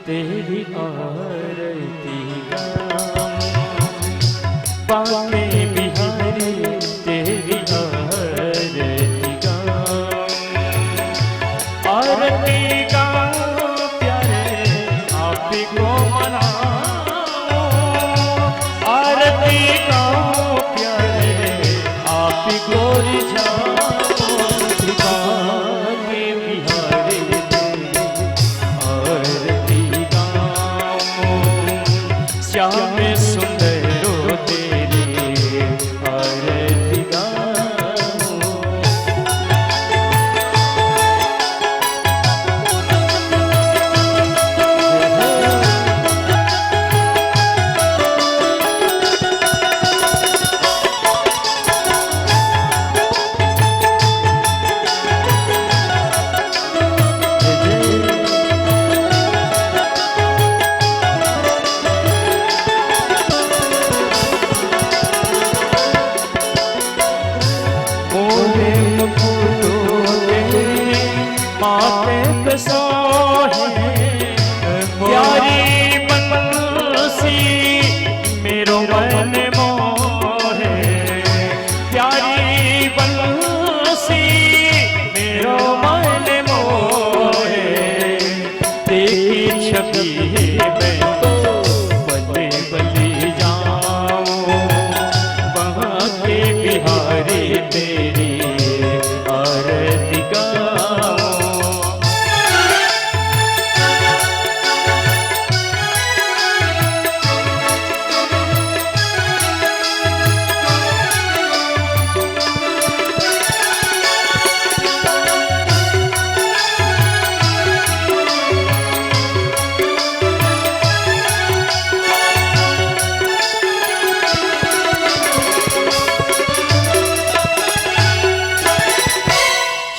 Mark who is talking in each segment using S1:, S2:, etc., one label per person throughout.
S1: तेरी आरती गाऊं, बांके बिहारी तेरी आरती गाऊं, आरती गाऊं प्यारे आप को मनाऊं, आरती गाऊं प्यारे आप को रिझाऊं, बांके बिहारी श्याम सुंदरो तेरी आरती गाऊं। प्यारी बंसी मेरो मन मोहे, प्यारी बंसी मेरो मन मोहे, तेरी छवि मैं तो बले बली जाऊं, वहाँ के बिहारी तेरी आरती गाऊं।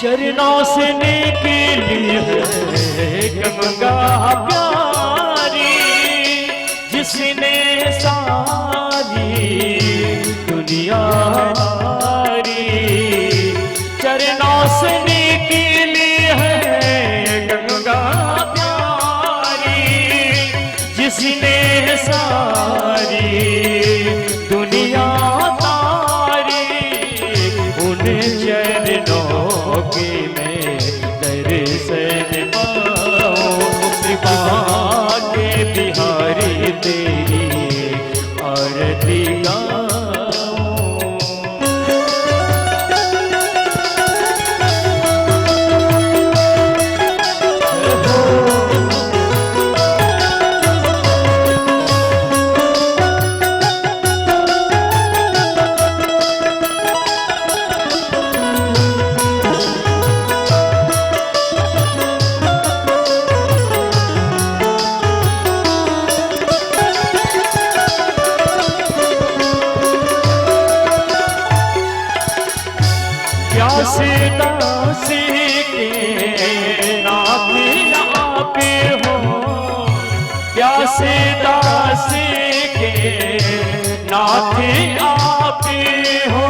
S1: चरणों से निकली है गंगा प्यारी, जिसने सारी दुनिया तारी, चरणों से निकली है गंगा प्यारी, जिसने सारी दुनिया तारी, उन चरणों के मैं दर्शन पाऊं, कृपा के बिहारी तेरी आरती गाऊं। प्यासे दासी के नाथ आप हो, प्यासे दासी के नाथ आप हो,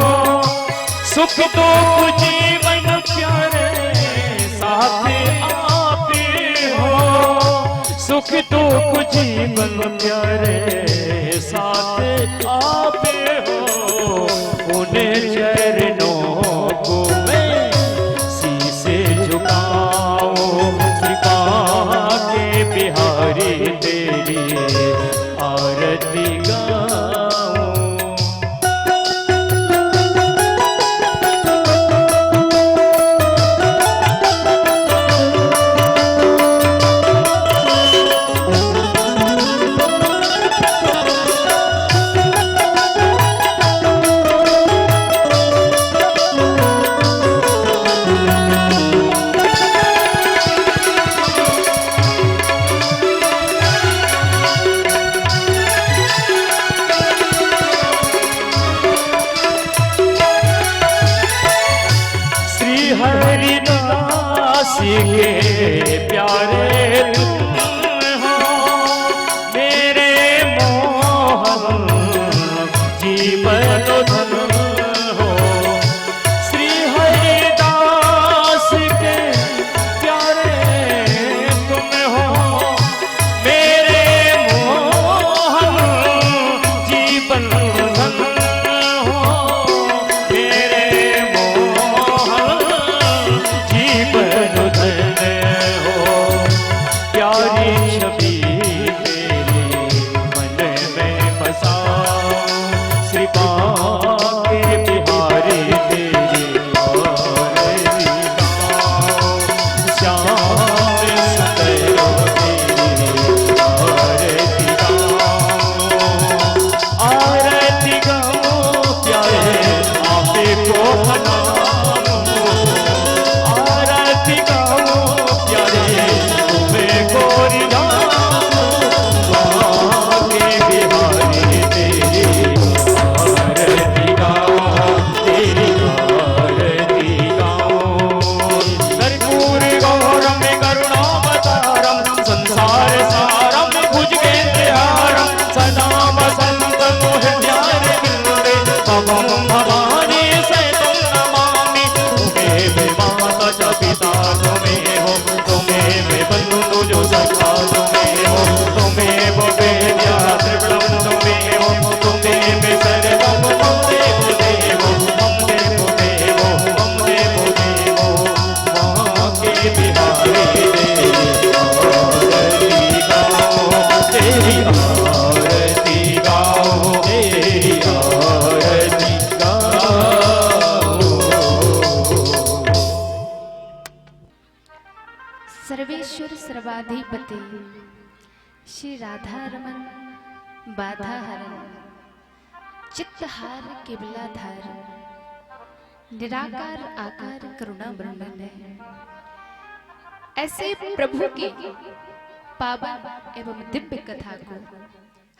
S1: सुख दुख जीवन प्यारे साथ आप हो, सुख दुख जीवन प्यारे साथ आप हो, उन चरणों को मैं शीशे झुकाऊं, कृपा के बिहारी तेरी आरती गाऊं।
S2: पते श्री राधा रमन बाधा हरन चित्तहार केवलाधार निराकार आकार करुणा ब्रह्मन है। ऐसे प्रभु की पावन एवं दिव्य कथा को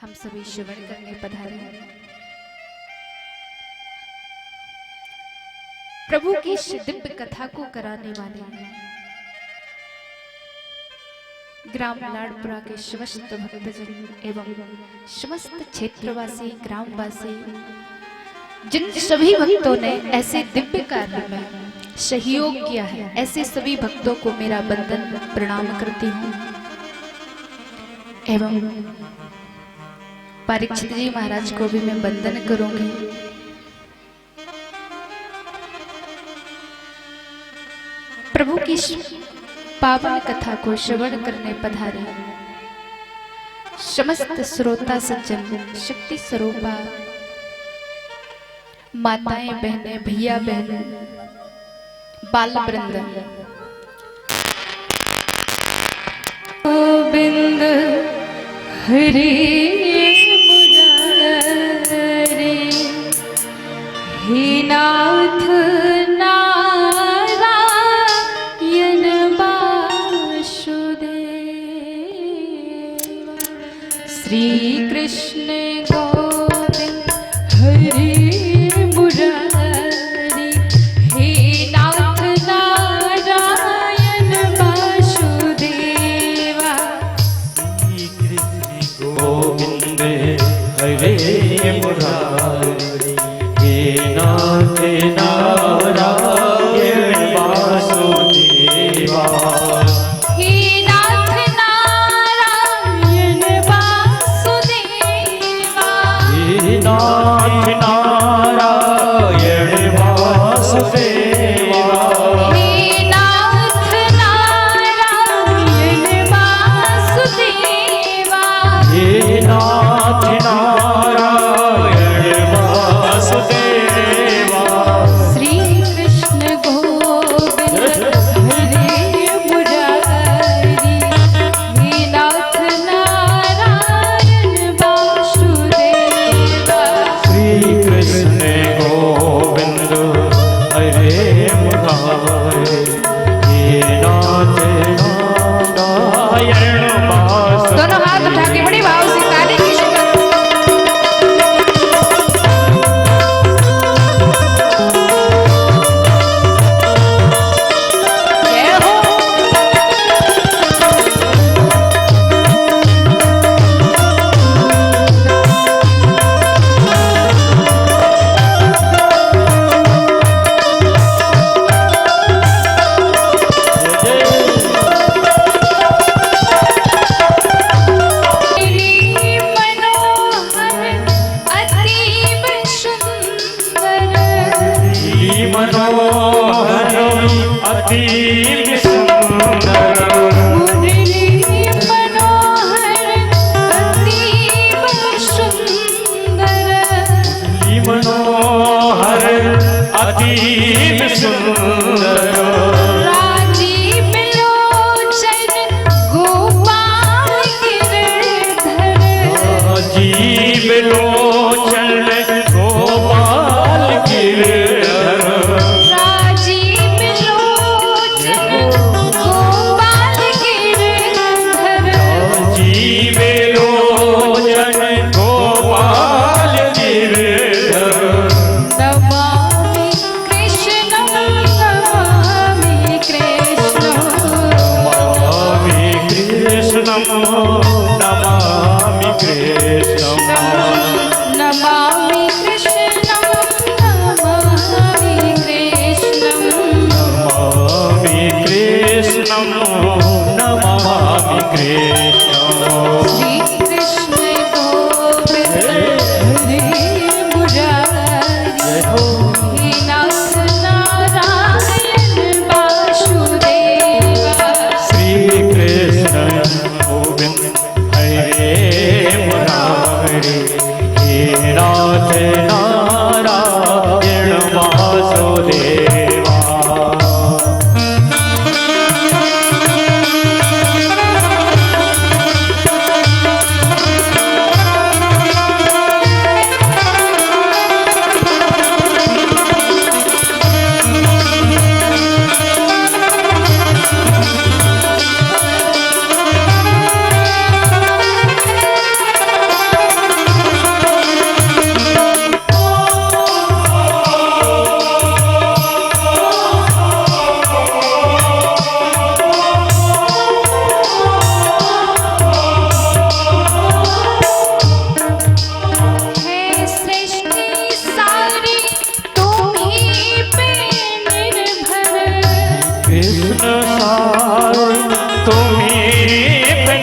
S2: हम सभी श्रवण करने पधारे हैं। प्रभु की इस दिव्य कथा को कराने वाले हैं ग्राम लाडपुरा के समस्त भक्तजन एवं समस्त क्षेत्रवासी ग्रामवासी, जिन सभी भक्तों ने ऐसे दिव्य कार्य में सहयोग किया है, ऐसे सभी भक्तों को मेरा वंदन प्रणाम करती हूँ। एवं परीक्षित जी महाराज को भी मैं वंदन करूंगी। प्रभु की पावन कथा को श्रवण करने पधारे समस्त श्रोता सज्जन, शक्ति स्वरूपा माताएं बहनें, भैया बहन, बाल वृंद, गोविंद हरे मुरारे हे नाथ नारायण वासुदेव श्री कृष्ण गोविंद हरे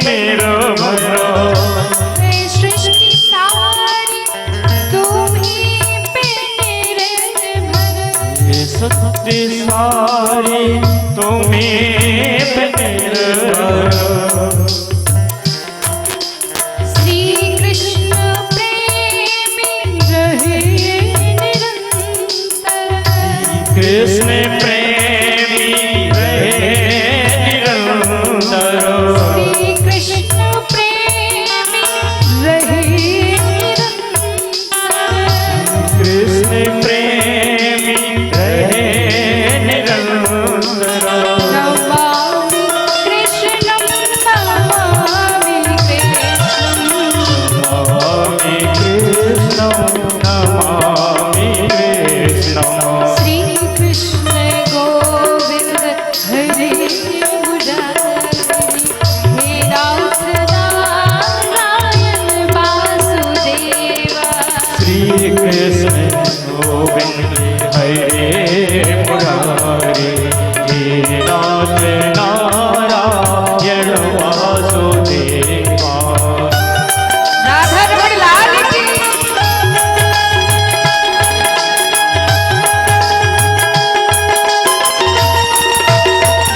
S1: निर्भर
S2: सृष्टि सारी तुम्हीं पे निर्भर,
S1: सृष्टि सारी तुम्हीं पे निर्भर।
S2: श्री कृष्ण प्रेमी रहे निरंतर,
S1: कृष्ण प्रेमी रहे निरंतर।
S2: श्री कृष्ण प्रेमी रहे निरंतर,
S1: कृष्ण प्रेमी रहे निरंतर।
S2: नमामि कृष्णं नमामि कृष्णं,
S1: नमामि कृष्णं नमामि कृष्णं।
S2: श्री कृष्ण गोविंद हरे मुरारी, हे नाथ नारायण वासुदेवा।
S1: श्री कृष्ण गोविंद हरे मुरारी, हे नाथ नारायण वासुदेवा।
S2: राधा रमण लाल की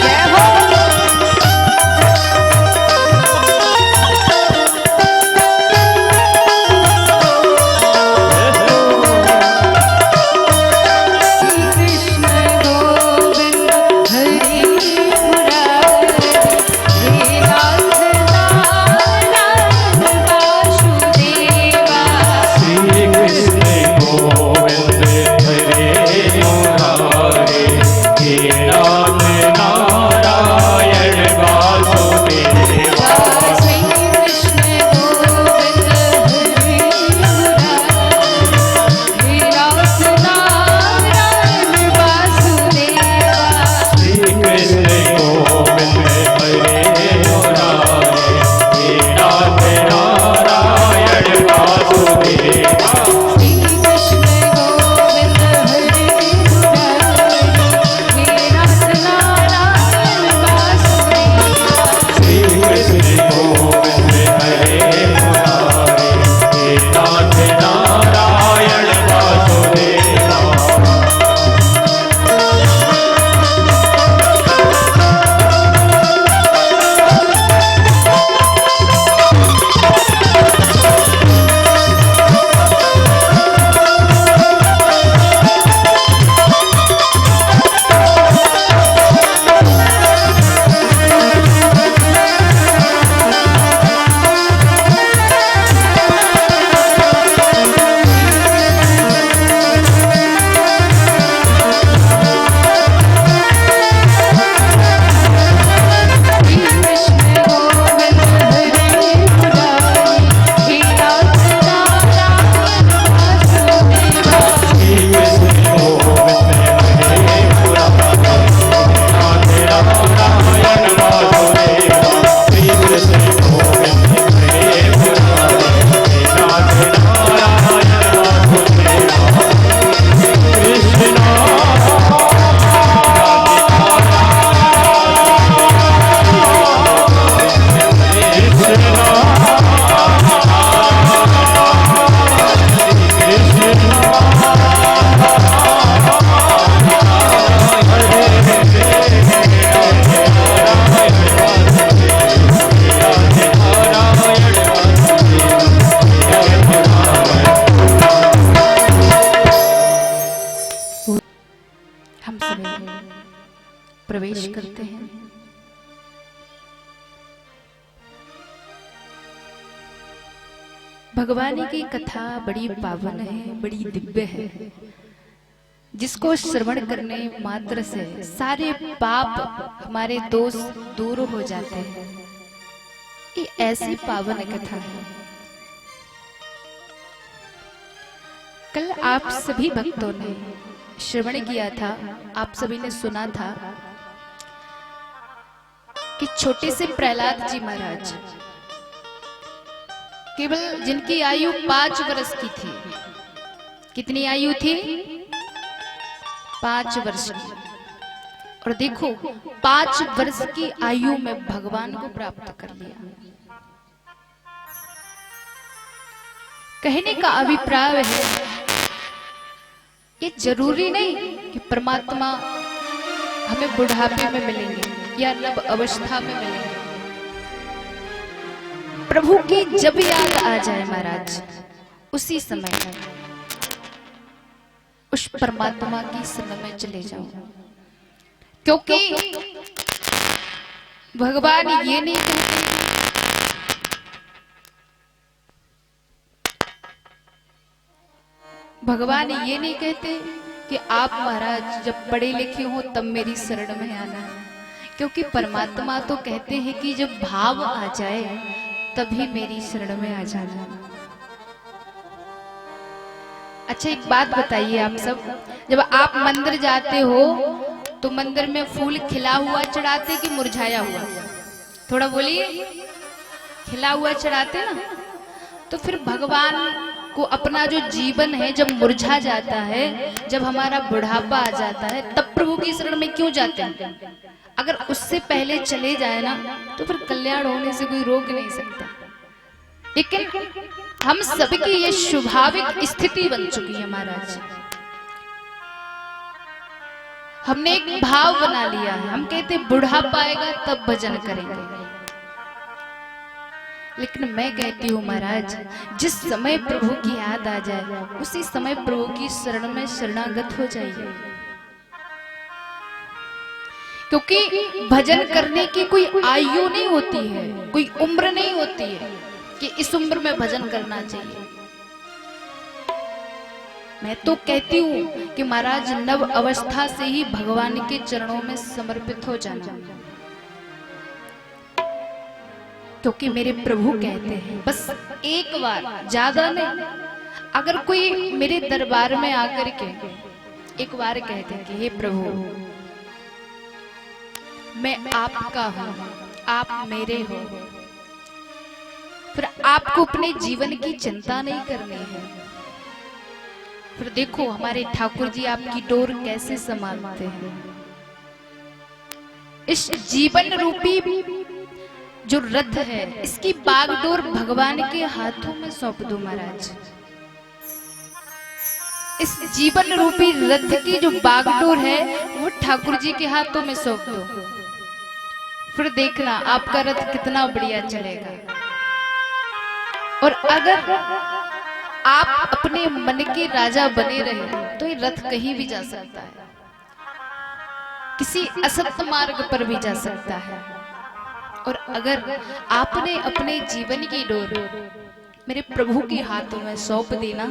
S2: जय हो। श्री कृष्ण गोविंद हरे मुरारी, हे नाथ नारायण वासुदेवा।
S1: श्री कृष्ण गोविंद हरे मुरारी, हे नाथ नारायण वासुदेवा।
S2: श्री कृष्ण गोविंद हरे मुरारी, हे नाथ नारायण वासुदेवा।
S1: श्री कृष्ण गोविंद हरे मुरारी, हे नाथ नारायण वासुदेवा।
S2: श्री कृष्ण गोविंद हरे मुरारी, हे नाथ नारायण वासुदेवा।
S1: श्री कृष्ण गोविंद हरे मुरारी, हे नाथ नारायण वासुदेवा।
S2: श्री कृष्ण गोविंद हरे मुरारी, हे नाथ नारायण वासुदेवा।
S1: श्री कृष्ण गोविंद हरे मुरारी, नाथ नारायण वासुदेवा। श्री कृष्ण गोविंद हरे मुरारी, नाथ नारायण वासुदेवा। कृष्ण
S2: हम सभी प्रवेश करते हैं। भगवान की कथा बड़ी पावन है, बड़ी दिव्य है, जिसको श्रवण करने मात्र से सारे पाप हमारे दोष दूर हो जाते हैं। ये ऐसी पावन कथा है। कल आप सभी भक्तों ने श्रवण किया था, आप सभी ने सुना था कि छोटे से प्रहलाद जी महाराज, केवल जिनकी आयु 5 वर्ष की थी। कितनी आयु थी? 5 वर्ष की। और देखो 5 वर्ष की आयु में भगवान को प्राप्त कर लिया। कहने का अभिप्राय है ये जरूरी नहीं कि परमात्मा हमें बुढ़ापे में मिलेंगे या नव अवस्था में मिलेंगे। प्रभु की जब याद आ जाए महाराज, उसी समय में उस परमात्मा की शरण में चले जाओ, क्योंकि भगवान ये नहीं कहते कि आप महाराज जब पढ़े लिखे हो तब मेरी शरण में आना, क्योंकि परमात्मा तो कहते हैं कि जब भाव आ जाए तभी मेरी शरण में आ जाना। अच्छा एक बात बताइए आप सब, जब आप मंदिर जाते हो तो मंदिर में फूल खिला हुआ चढ़ाते कि मुरझाया हुआ? थोड़ा बोलिए, खिला हुआ चढ़ाते ना। तो फिर भगवान को अपना जो जीवन है जब मुरझा जाता है, जब हमारा बुढ़ापा आ जाता है, तब प्रभु की शरण में क्यों जाते हैं? अगर उससे पहले चले जाए ना तो फिर कल्याण होने से कोई रोक नहीं सकता। लेकिन हम सबकी ये स्वाभाविक स्थिति बन चुकी है महाराज। हमने एक भाव बना लिया है, हम कहते बुढ़ापा आएगा तब भजन करेंगे। लेकिन मैं कहती हूँ महाराज, जिस समय प्रभु की याद आ जाए उसी समय प्रभु की शरण में शरणागत हो जाइए, क्योंकि भजन करने की कोई आयु नहीं होती है, कोई उम्र नहीं होती है कि इस उम्र में भजन करना चाहिए। मैं तो कहती हूँ कि महाराज नव अवस्था से ही भगवान के चरणों में समर्पित हो जाना, क्योंकि मेरे प्रभु कहते हैं बस एक बार, ज्यादा नहीं, अगर कोई मेरे दरबार में आकर के एक बार कहते हैं कि हे प्रभु मैं आपका हूं, आप मेरे हो, फिर आपको अपने जीवन की चिंता नहीं करनी है। फिर देखो हमारे ठाकुर जी आपकी डोर कैसे संभालते हैं। इस जीवन रूपी जो रथ है, इसकी बागडोर भगवान के हाथों में सौंप दो महाराज। इस जीवन रूपी रथ की जो बागडोर है वो ठाकुर जी के हाथों में सौंप दो, फिर देखना आपका रथ कितना बढ़िया चलेगा। और अगर आप अपने मन के राजा बने रहे तो ये रथ कहीं भी जा सकता है, किसी असत्य मार्ग पर भी जा सकता है। और अगर आपने अपने जीवन की डोर मेरे प्रभु के हाथों में सौंप देना,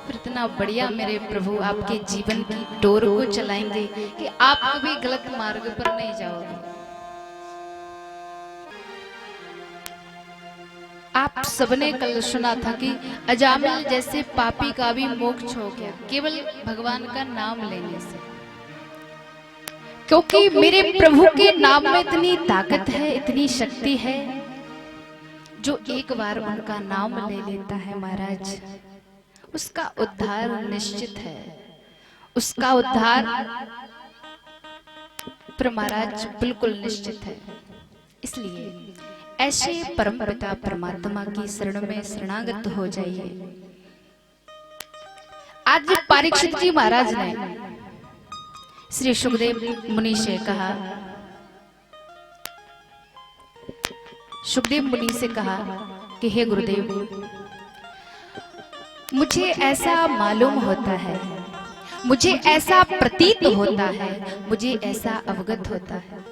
S2: फिर इतना बढ़िया मेरे प्रभु आपके जीवन की डोर को चलाएंगे कि आप कभी गलत मार्ग पर नहीं जाओगे। आप सबने कल सुना था कि अजामिल जैसे पापी का भी मोक्ष हो गया केवल भगवान का नाम लेने से, क्योंकि मेरे प्रभु के नाम में इतनी ताकत है, इतनी शक्ति है। जो एक बार उनका नाम ले लेता है महाराज, उसका उद्धार निश्चित है, उसका उद्धार पर महाराज बिल्कुल निश्चित है। इसलिए ऐसे परम पिता परमात्मा की शरण में शरणागत हो जाइए। आज परीक्षित जी महाराज ने श्री सुखदेव मुनि से कहा, सुखदेव मुनि से कहा कि हे गुरुदेव, मुझे ऐसा मालूम होता है, मुझे ऐसा प्रतीत होता है, मुझे ऐसा अवगत होता है,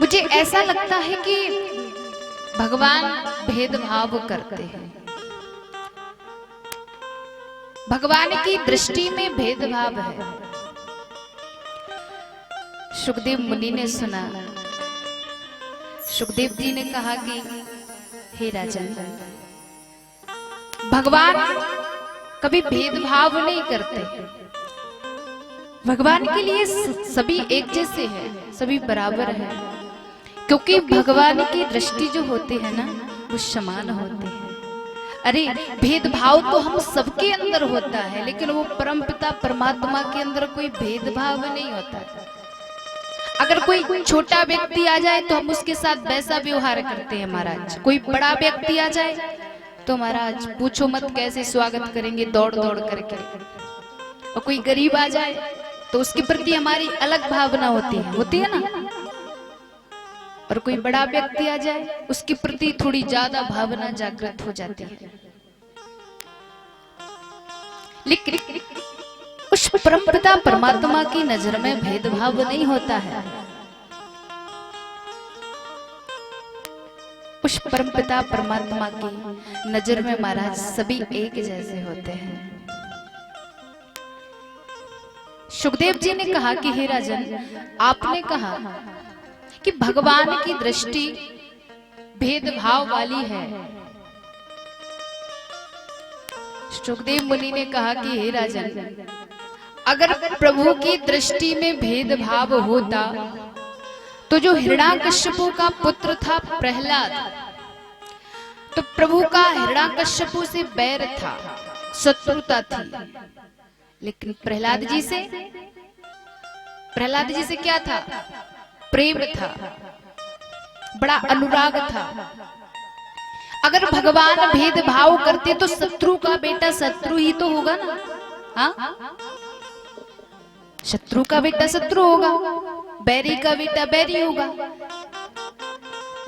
S2: मुझे ऐसा लगता है कि भगवान भेदभाव करते हैं, भगवान की दृष्टि में भेदभाव है। सुखदेव मुनि ने सुना, सुखदेव जी ने कहा कि हे राजन, भगवान कभी भेदभाव नहीं करते, भगवान के लिए सभी एक जैसे हैं, सभी बराबर हैं, क्योंकि भगवान की दृष्टि जो होते हैं ना वो समान होते हैं। अरे भेदभाव तो हम सबके अंदर होता है, लेकिन वो परमपिता परमात्मा के अंदर कोई भेदभाव नहीं होता। अगर कोई छोटा व्यक्ति आ जाए तो हम उसके साथ वैसा व्यवहार करते हैं महाराज। कोई बड़ा व्यक्ति आ जाए तो महाराज पूछो मत कैसे स्वागत करेंगे, दौड़ दौड़ करके। और कोई गरीब आ जाए तो उसके प्रति हमारी अलग भावना होती है ना। और कोई बड़ा व्यक्ति आ जाए उसके प्रति थोड़ी ज्यादा भावना जागृत हो जाती है। लेकिन उस परमपिता परमात्मा की नजर में भेदभाव नहीं होता है। उस परमपिता परमात्मा की नजर में महाराज सभी एक जैसे होते हैं। सुखदेव जी ने कहा कि हे राजन, आपने कहा कि भगवान की दृष्टि भेदभाव वाली है। सुखदेव मुनि ने कहा कि हे राजन, अगर प्रभु की दृष्टि में भेदभाव होता तो जो हिरण्याकश्यपु का पुत्र था प्रहलाद, तो प्रभु का हिरण्याकश्यपु से बैर था, शत्रुता थी। लेकिन प्रहलाद जी से क्या था? प्रेम था, बड़ा अनुराग था। अगर भगवान भेदभाव करते तो शत्रु का बेटा शत्रु ही तो होगा ना। हाँ, शत्रु का बेटा शत्रु होगा, बैरी का बेटा बैरी होगा।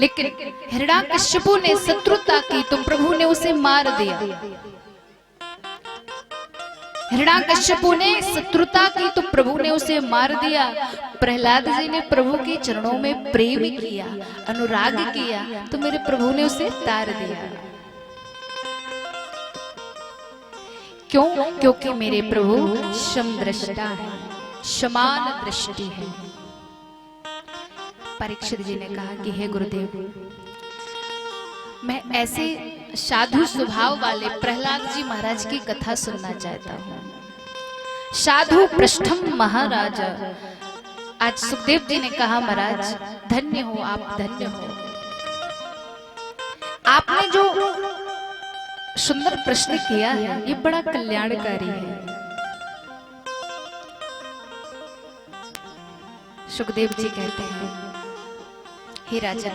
S2: लेकिन हिरण्याकश्यपु ने शत्रुता की तो प्रभु ने उसे मार दिया। हिरण्याकश्यपु ने शत्रुता की तो प्रभु ने उसे मार दिया। प्रहलाद जी ने प्रभु के चरणों में प्रेम किया, अनुराग किया, तो मेरे प्रभु ने उसे तार दिया। क्यों? क्योंकि मेरे प्रभु समदृष्टा है, समान दृष्टि है। परीक्षित जी ने कहा कि हे गुरुदेव, मैं ऐसे साधु स्वभाव वाले प्रहलाद जी महाराज की कथा सुनना चाहता हूँ। साधु पृष्ठम महाराज। आज सुखदेव जी ने कहा महाराज धन्य हो आप, धन्य हो। आपने जो सुंदर प्रश्न किया है ये बड़ा कल्याणकारी है। सुखदेव जी कहते हैं, हे राजा,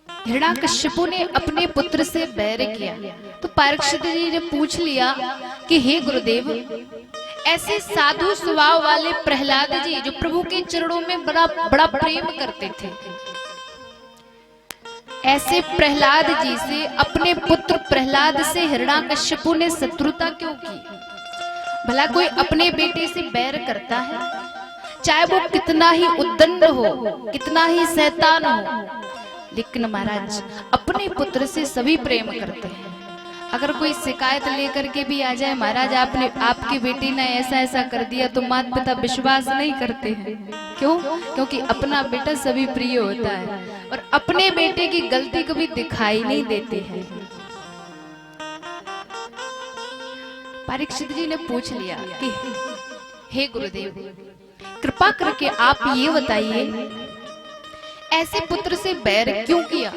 S2: हिरण्याकश्यपु ने अपने पुत्र से बैर किया तो परीक्षित जी ने पूछ लिया कि हे गुरुदेव, ऐसे साधु स्वभाव वाले प्रहलाद जी जो प्रभु के चरणों में बड़ा बड़ा प्रेम करते थे, ऐसे प्रहलाद जी से, अपने पुत्र प्रहलाद से हिरण्याकश्यपु ने शत्रुता क्यों की? भला कोई अपने बेटे से बैर करता है, चाहे वो कितना ही उद्दंड हो, कितना ही शैतान हो, लेकिन महाराज अपने पुत्र से सभी प्रेम करते हैं। अगर कोई शिकायत लेकर के भी आ जाए, महाराज आपके बेटे ने ऐसा ऐसा कर दिया, तो माता पिता विश्वास नहीं करते हैं। क्यों? क्योंकि अपना बेटा सभी प्रिय होता है और अपने बेटे की गलती कभी दिखाई नहीं देते हैं। परीक्षित जी ने पूछ लिया कि हे गुरुदेव, कृपा करके आप ये बताइए, ऐसे पुत्र से बैर क्यों किया?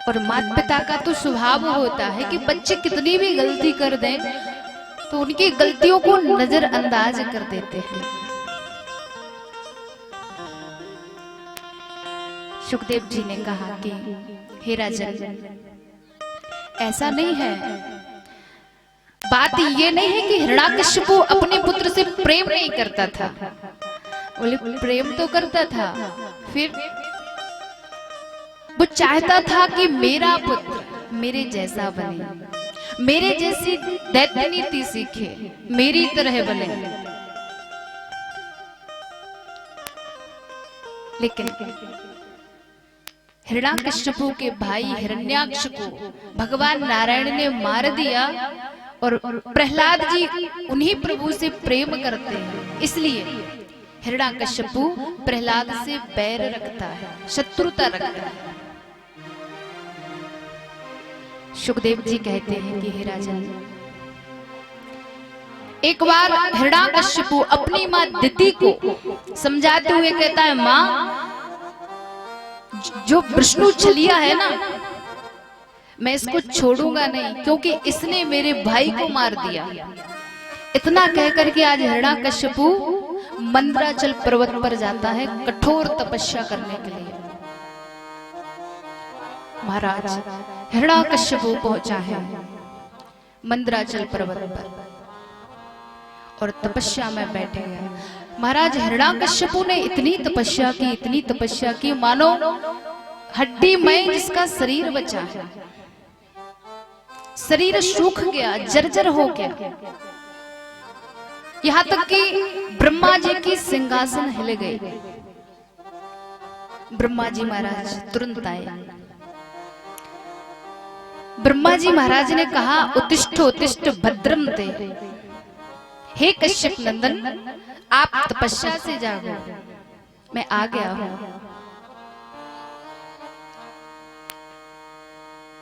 S2: और माता पिता का तो स्वभाव होता है कि बच्चे कितनी भी गलती कर दें तो उनकी गलतियों को नजरअंदाज कर देते हैं। सुखदेव जी ने कहा कि हे राजन, ऐसा नहीं है। बात ये नहीं है कि हिरण्याकश्यपु अपने पुत्र से प्रेम नहीं करता था। बोले प्रेम तो करता था, फिर वो चाहता था कि मेरा पुत्र मेरे जैसा बने, मेरे जैसी दैत्य नीति सीखे, मेरी तरह बने। लेकिन हिरण्याकश्यपु के भाई हिरण्याक्ष को भगवान नारायण ने मार दिया और प्रहलाद जी उन्हीं प्रभु से प्रेम करते हैं, इसलिए हिरण्याकश्यपु प्रहलाद से बैर रखता है, शत्रुता रखता है। सुखदेव जी कहते हैं कि हे राजन, एक बार हिरण्याकश्यपु अपनी मां दिति को समझाते हुए कहता है, मां जो विष्णु छलिया है ना, मैं इसको छोड़ूंगा नहीं, क्योंकि इसने मेरे भाई को मार दिया। इतना कहकर के आज हिरण्याकश्यपु मंदराचल पर्वत पर जाता है कठोर तपस्या करने के लिए। महाराज हिरण्याकश्यपु पहुंचा है मंदराचल पर्वत पर और तपस्या में बैठे हैं। महाराज हिरण्याकश्यपु ने इतनी तपस्या की मानो हड्डीमय जिसका शरीर बचा है, शरीर सूख गया, जर्जर हो गया। यहां तक कि ब्रह्मा जी की सिंहासन हिल गई। ब्रह्मा जी महाराज तुरंत आए। ब्रह्मा जी महाराज ने कहा, उत्तिष्ठ उत्तिष्ठ भद्रम ते, हे कश्यप नंदन आप तपस्या से जागो, मैं आ गया हूं।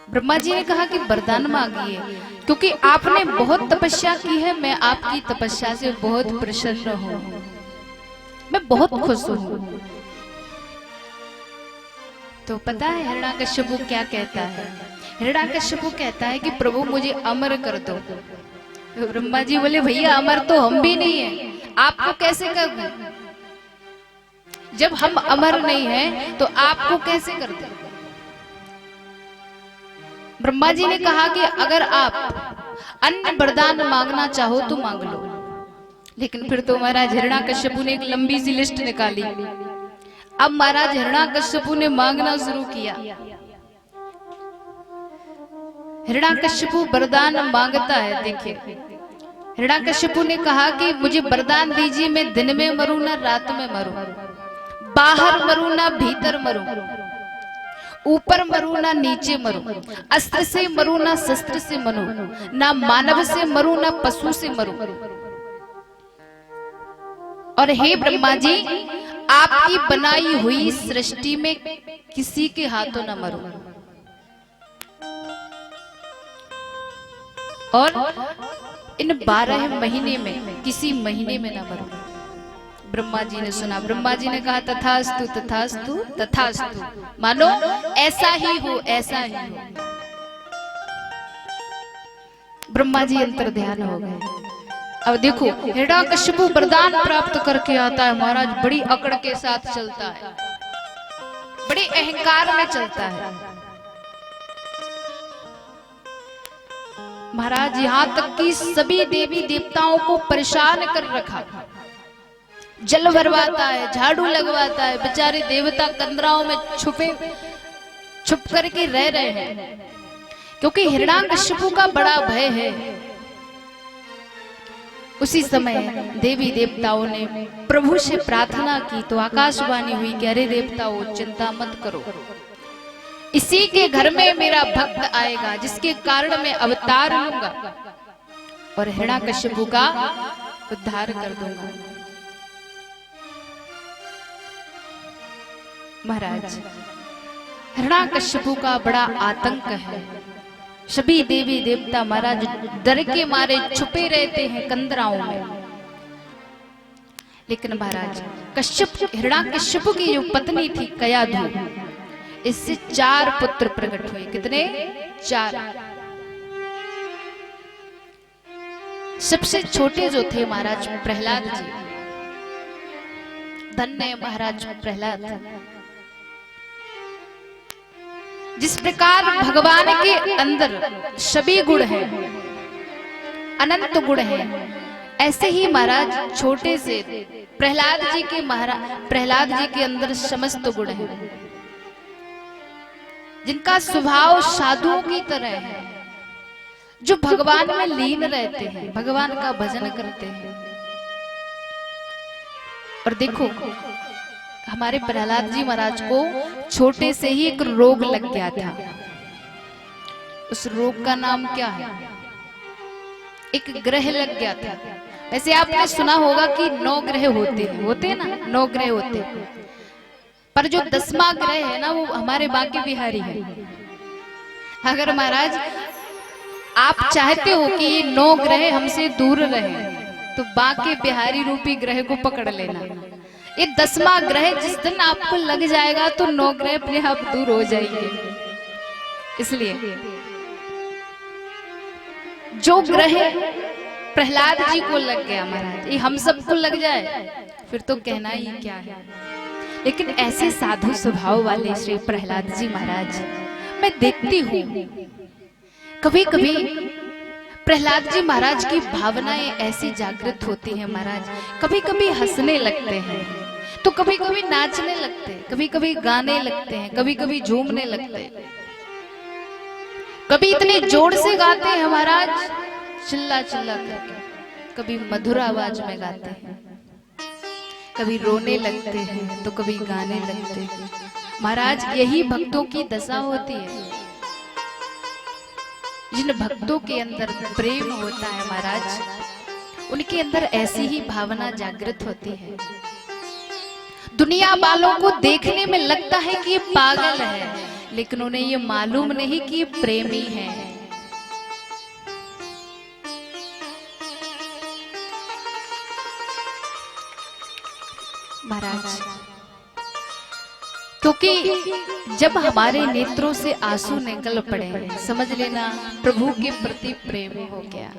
S2: ब्रह्मा जी ने कहा कि वरदान मांगिए, क्योंकि आपने बहुत तपस्या की है, मैं आपकी तपस्या से बहुत प्रसन्न हूं, मैं बहुत खुश हूं। तो पता है हिरण्याकश्यपु क्या कहता है? हिरण्याकश्यपु कहता है कि प्रभु मुझे अमर कर दो। तो ब्रह्मा जी बोले, भैया अमर तो हम भी नहीं है, आपको कैसे कर दें? जब हम अमर नहीं हैं तो आपको कैसे कर दें? ब्रह्मा जी ने कहा कि अगर आप अन्य वरदान मांगना चाहो तो मांग लो। लेकिन फिर तो महाराज हिरण्याकश्यपु ने एक लंबी सी लिस्ट निकाली। अब महाराज हिरण्याकश्यपु ने मांगना शुरू किया। हिरण्याकश्यपु वरदान मांगता है। देखिए हिरण्याकश्यपु ने कहा कि मुझे वरदान दीजिए, मैं दिन में मरूं ना रात में मरूं, बाहर मरूं ना भीतर मरूं, ऊपर मरूं ना नीचे मरूं, अस्त्र से मरूं ना शस्त्र से मरूं, ना मानव से मरूं ना पशु से मरूं। और हे ब्रह्मा जी, आपकी बनाई हुई सृष्टि में किसी के हाथों ना मरूं, और इन 12 महीने में किसी महीने में ना मरूं। ब्रह्मा जी ने सुना। ब्रह्मा जी ने कहा तथास्तु तथास्तु तथास्तु, मानो ऐसा ही हो, ऐसा ही हो। ब्रह्मा जी अंतर ध्यान हो गए। अब देखो हिरण्याकश्यपु वरदान प्राप्त करके आता है। महाराज बड़ी अकड़ के साथ चलता है, बड़े अहंकार में चलता है। महाराज यहां तक कि सभी देवी देवताओं को परेशान कर रखा। जल भरवाता है, झाड़ू लगवाता है, बेचारे देवता कंदराओं में छुप करके रह रहे हैं, क्योंकि हिरण्याकश्यपु का बड़ा भय है। उसी समय देवी देवताओं ने प्रभु से प्रार्थना की तो आकाशवाणी हुई कि अरे देवताओं चिंता मत करो, इसी के घर में मेरा भक्त आएगा जिसके कारण मैं अवतार लूंगा और हिरण्याकश्यपु का उद्धार कर दूंगा। महाराज हिरण्याकश्यपु का बड़ा आतंक है। सभी देवी देवता महाराज डर के मारे छुपे रहते हैं कंदराओं में। लेकिन महाराज हिरण्याकश्यपु की जो पत्नी थी कयाधु, इससे 4 पुत्र प्रकट हुए। कितने? 4। सबसे छोटे जो थे महाराज प्रहलाद जी। धन्य महाराज प्रहलाद। जिस प्रकार भगवान के अंदर सभी गुण हैं, अनंत गुण हैं, ऐसे ही महाराज छोटे से प्रहलाद जी के अंदर समस्त गुण हैं, जिनका स्वभाव साधुओं की तरह है, जो भगवान में लीन रहते हैं, भगवान का भजन करते हैं। और देखो हमारे प्रहलाद जी महाराज को छोटे से ही एक रोग लग गया था। उस रोग का नाम क्या है? एक ग्रह लग गया था। वैसे आपने सुना होगा कि 9 ग्रह होते ना, 9 ग्रह होते, पर जो 10वां ग्रह है ना वो हमारे बांके बिहारी है। अगर महाराज आप चाहते हो कि ये 9 ग्रह हमसे दूर रहे तो बांके बिहारी रूपी ग्रह को पकड़ लेना। ये 10वां ग्रह जिस दिन आपको लग जाएगा तो 9 ग्रह अपने आप दूर हो जाएंगे। इसलिए जो ग्रह प्रहलाद जी को लग गया महाराज, ये हम सबको लग जाए फिर तो कहना ही क्या है। लेकिन ऐसे साधु स्वभाव वाले श्री प्रहलाद जी महाराज मैं देखती हूँ, कभी कभी प्रहलाद जी महाराज की भावनाएं ऐसी जागृत होती हैं महाराज, कभी कभी हंसने लगते हैं तो कभी कभी नाचने लगते हैं, कभी कभी गाने लगते हैं, कभी कभी झूमने लगते हैं, कभी इतने जोर से गाते हैं महाराज चिल्ला चिल्ला करके, कभी मधुर आवाज में गाते हैं, कभी रोने लगते हैं तो कभी गाने लगते हैं। महाराज यही भक्तों की दशा होती है। जिन भक्तों के अंदर प्रेम होता है महाराज, उनके अंदर ऐसी ही भावना जागृत होती है। दुनिया वालों को देखने में लगता है कि ये पागल है, लेकिन उन्हें ये मालूम नहीं कि ये प्रेमी है। महाराज क्योंकि जब हमारे नेत्रों से आंसू निकल पड़े, समझ लेना प्रभु के प्रति प्रेम हो गया।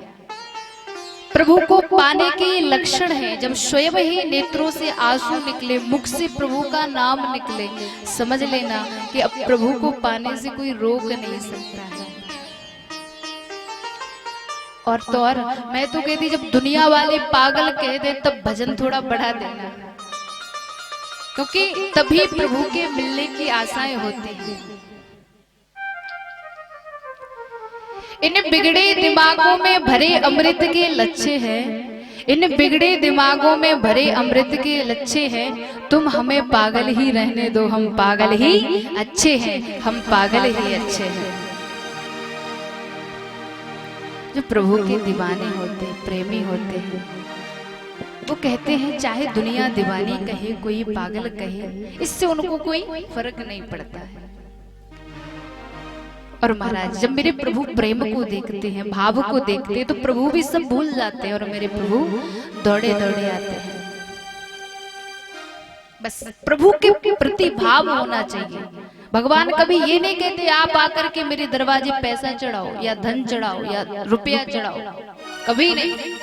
S2: प्रभु को पाने के ये लक्षण है, जब स्वयं ही नेत्रों से आंसू निकले, मुख से प्रभु का नाम निकले, समझ लेना कि अब प्रभु को पाने से कोई रोक नहीं सकता है। और तो और मैं तो कहती जब दुनिया वाले पागल कह दे तब भजन थोड़ा बढ़ा देना, क्योंकि तभी प्रभु के मिलने की आशाएं होती हैं। इन बिगड़े दिमागों में भरे अमृत के लच्छे हैं, इन बिगड़े दिमागों में भरे अमृत के लच्छे हैं, तुम हमें पागल ही रहने दो, हम पागल ही अच्छे हैं, हम पागल ही अच्छे हैं। जो प्रभु के दीवाने होते, प्रेमी होते हैं, वो कहते हैं चाहे दुनिया दीवानी कहे, कोई पागल कहे, इससे उनको कोई फर्क नहीं पड़ता है। और महाराज जब मेरे प्रभु प्रेम को देखते हैं, भाव को देखते हैं, तो प्रभु भी सब भूल जाते हैं और मेरे प्रभु दौड़े दौड़े आते हैं। बस प्रभु के प्रति भाव होना चाहिए। भगवान कभी ये नहीं कहते आप आकर के मेरे दरवाजे पैसा चढ़ाओ या धन चढ़ाओ या रुपया चढ़ाओ, कभी नहीं।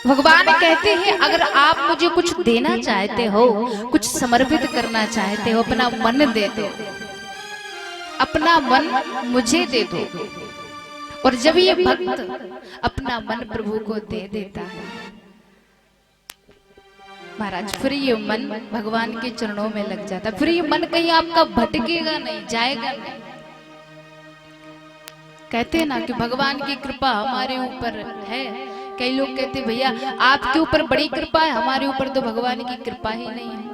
S2: भगवान कहते हैं अगर आप मुझे कुछ देना चाहते हो, कुछ समर्पित करना चाहते हो, अपना मन दे दो, अपना मन मुझे दे दो। और जब ये भक्त अपना मन प्रभु को दे देता है महाराज, फिर ये मन भगवान के चरणों में लग जाता है। फिर ये मन कहीं आपका भटकेगा नहीं, जाएगा नहीं। कहते हैं ना कि भगवान की कृपा हमारे ऊपर है। कई लोग कहते भैया आपके ऊपर बड़ी कृपा है, हमारे ऊपर तो भगवान की कृपा ही नहीं है।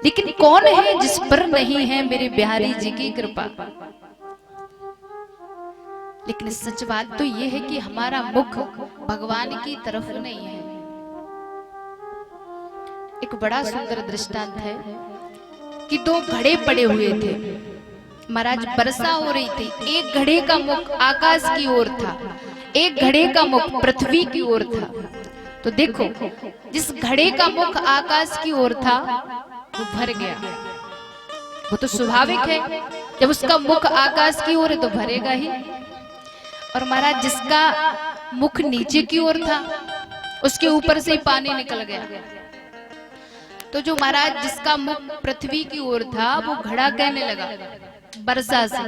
S2: लेकिन कौन है जिस पर नहीं है मेरे बिहारी जी की कृपा? लेकिन सच बात तो ये है कि हमारा मुख भगवान की तरफ नहीं है। एक बड़ा सुंदर दृष्टांत है कि दो घड़े पड़े हुए थे महाराज, वर्षा हो रही थी। एक घड़े का मुख आकाश की ओर था, एक घड़े का मुख पृथ्वी की ओर था। तो देखो जिस घड़े का मुख आकाश की ओर था वो भर गया। वो तो स्वाभाविक है, जब उसका मुख आकाश की ओर है तो भरेगा ही। और महाराज जिसका मुख नीचे की ओर था उसके ऊपर से ही पानी निकल गया। तो जो महाराज जिसका मुख पृथ्वी की ओर था वो घड़ा कहने लगा वर्षा से,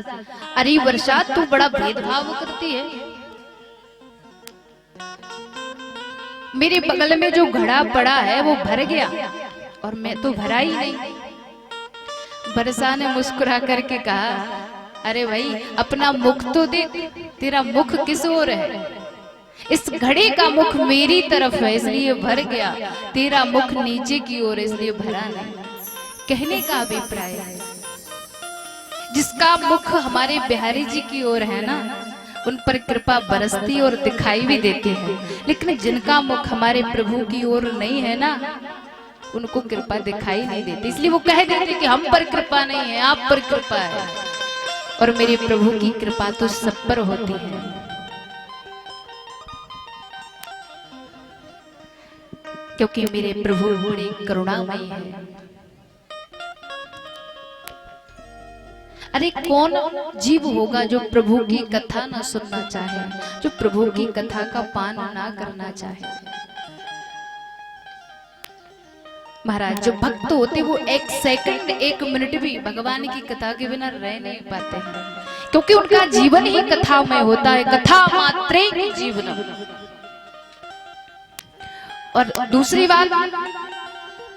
S2: अरे वर्षा तू बड़ा भेदभाव करती है, मेरे बगल में जो घड़ा पड़ा है वो भर गया और मैं तो भरा ही नहीं। वर्षा ने मुस्कुरा करके कहा, अरे भाई अपना मुख तो देख, तेरा मुख किस ओर है? इस घड़े का मुख मेरी तरफ है इसलिए भर गया, तेरा मुख नीचे की ओर इसलिए भरा नहीं। कहने का अभिप्राय है जिसका मुख हमारे बिहारी जी की ओर है ना, उन पर कृपा बरसती और दिखाई भी देती है। लेकिन जिनका मुख हमारे प्रभु की ओर नहीं है ना, उनको कृपा दिखाई नहीं देती। इसलिए वो कह देते कि हम पर कृपा नहीं है, आप पर कृपा है। और मेरे प्रभु की कृपा तो सब पर होती है। क्योंकि मेरे प्रभु बड़े करुणामय हैं। अरे कौन जीव होगा जो प्रभु की कथा ना सुनना चाहे, जो प्रभु की कथा का पान ना करना चाहे। महाराज जो भक्त होते वो एक सेकंड एक मिनट भी भगवान की कथा के बिना रह नहीं पाते हैं, क्योंकि उनका जीवन ही कथा में होता है। कथा मात्रे जीवन। और दूसरी बात,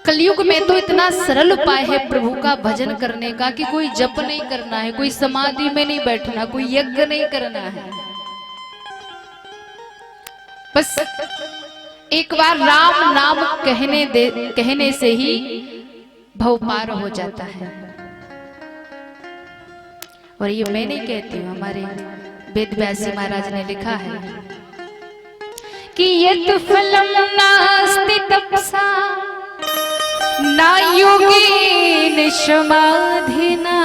S2: कलयुग में तो इतना सरल उपाय है प्रभु का भजन करने का कि कोई जप नहीं करना है, कोई समाधि में नहीं बैठना, कोई यज्ञ नहीं करना है। बस एक बार राम नाम कहने से ही भव पार हो जाता है। और ये मैं नहीं कहती हूँ, हमारे वेद व्यासी महाराज ने लिखा है कि यत् फलं नास्ति तपसा ना योगेन समाधिना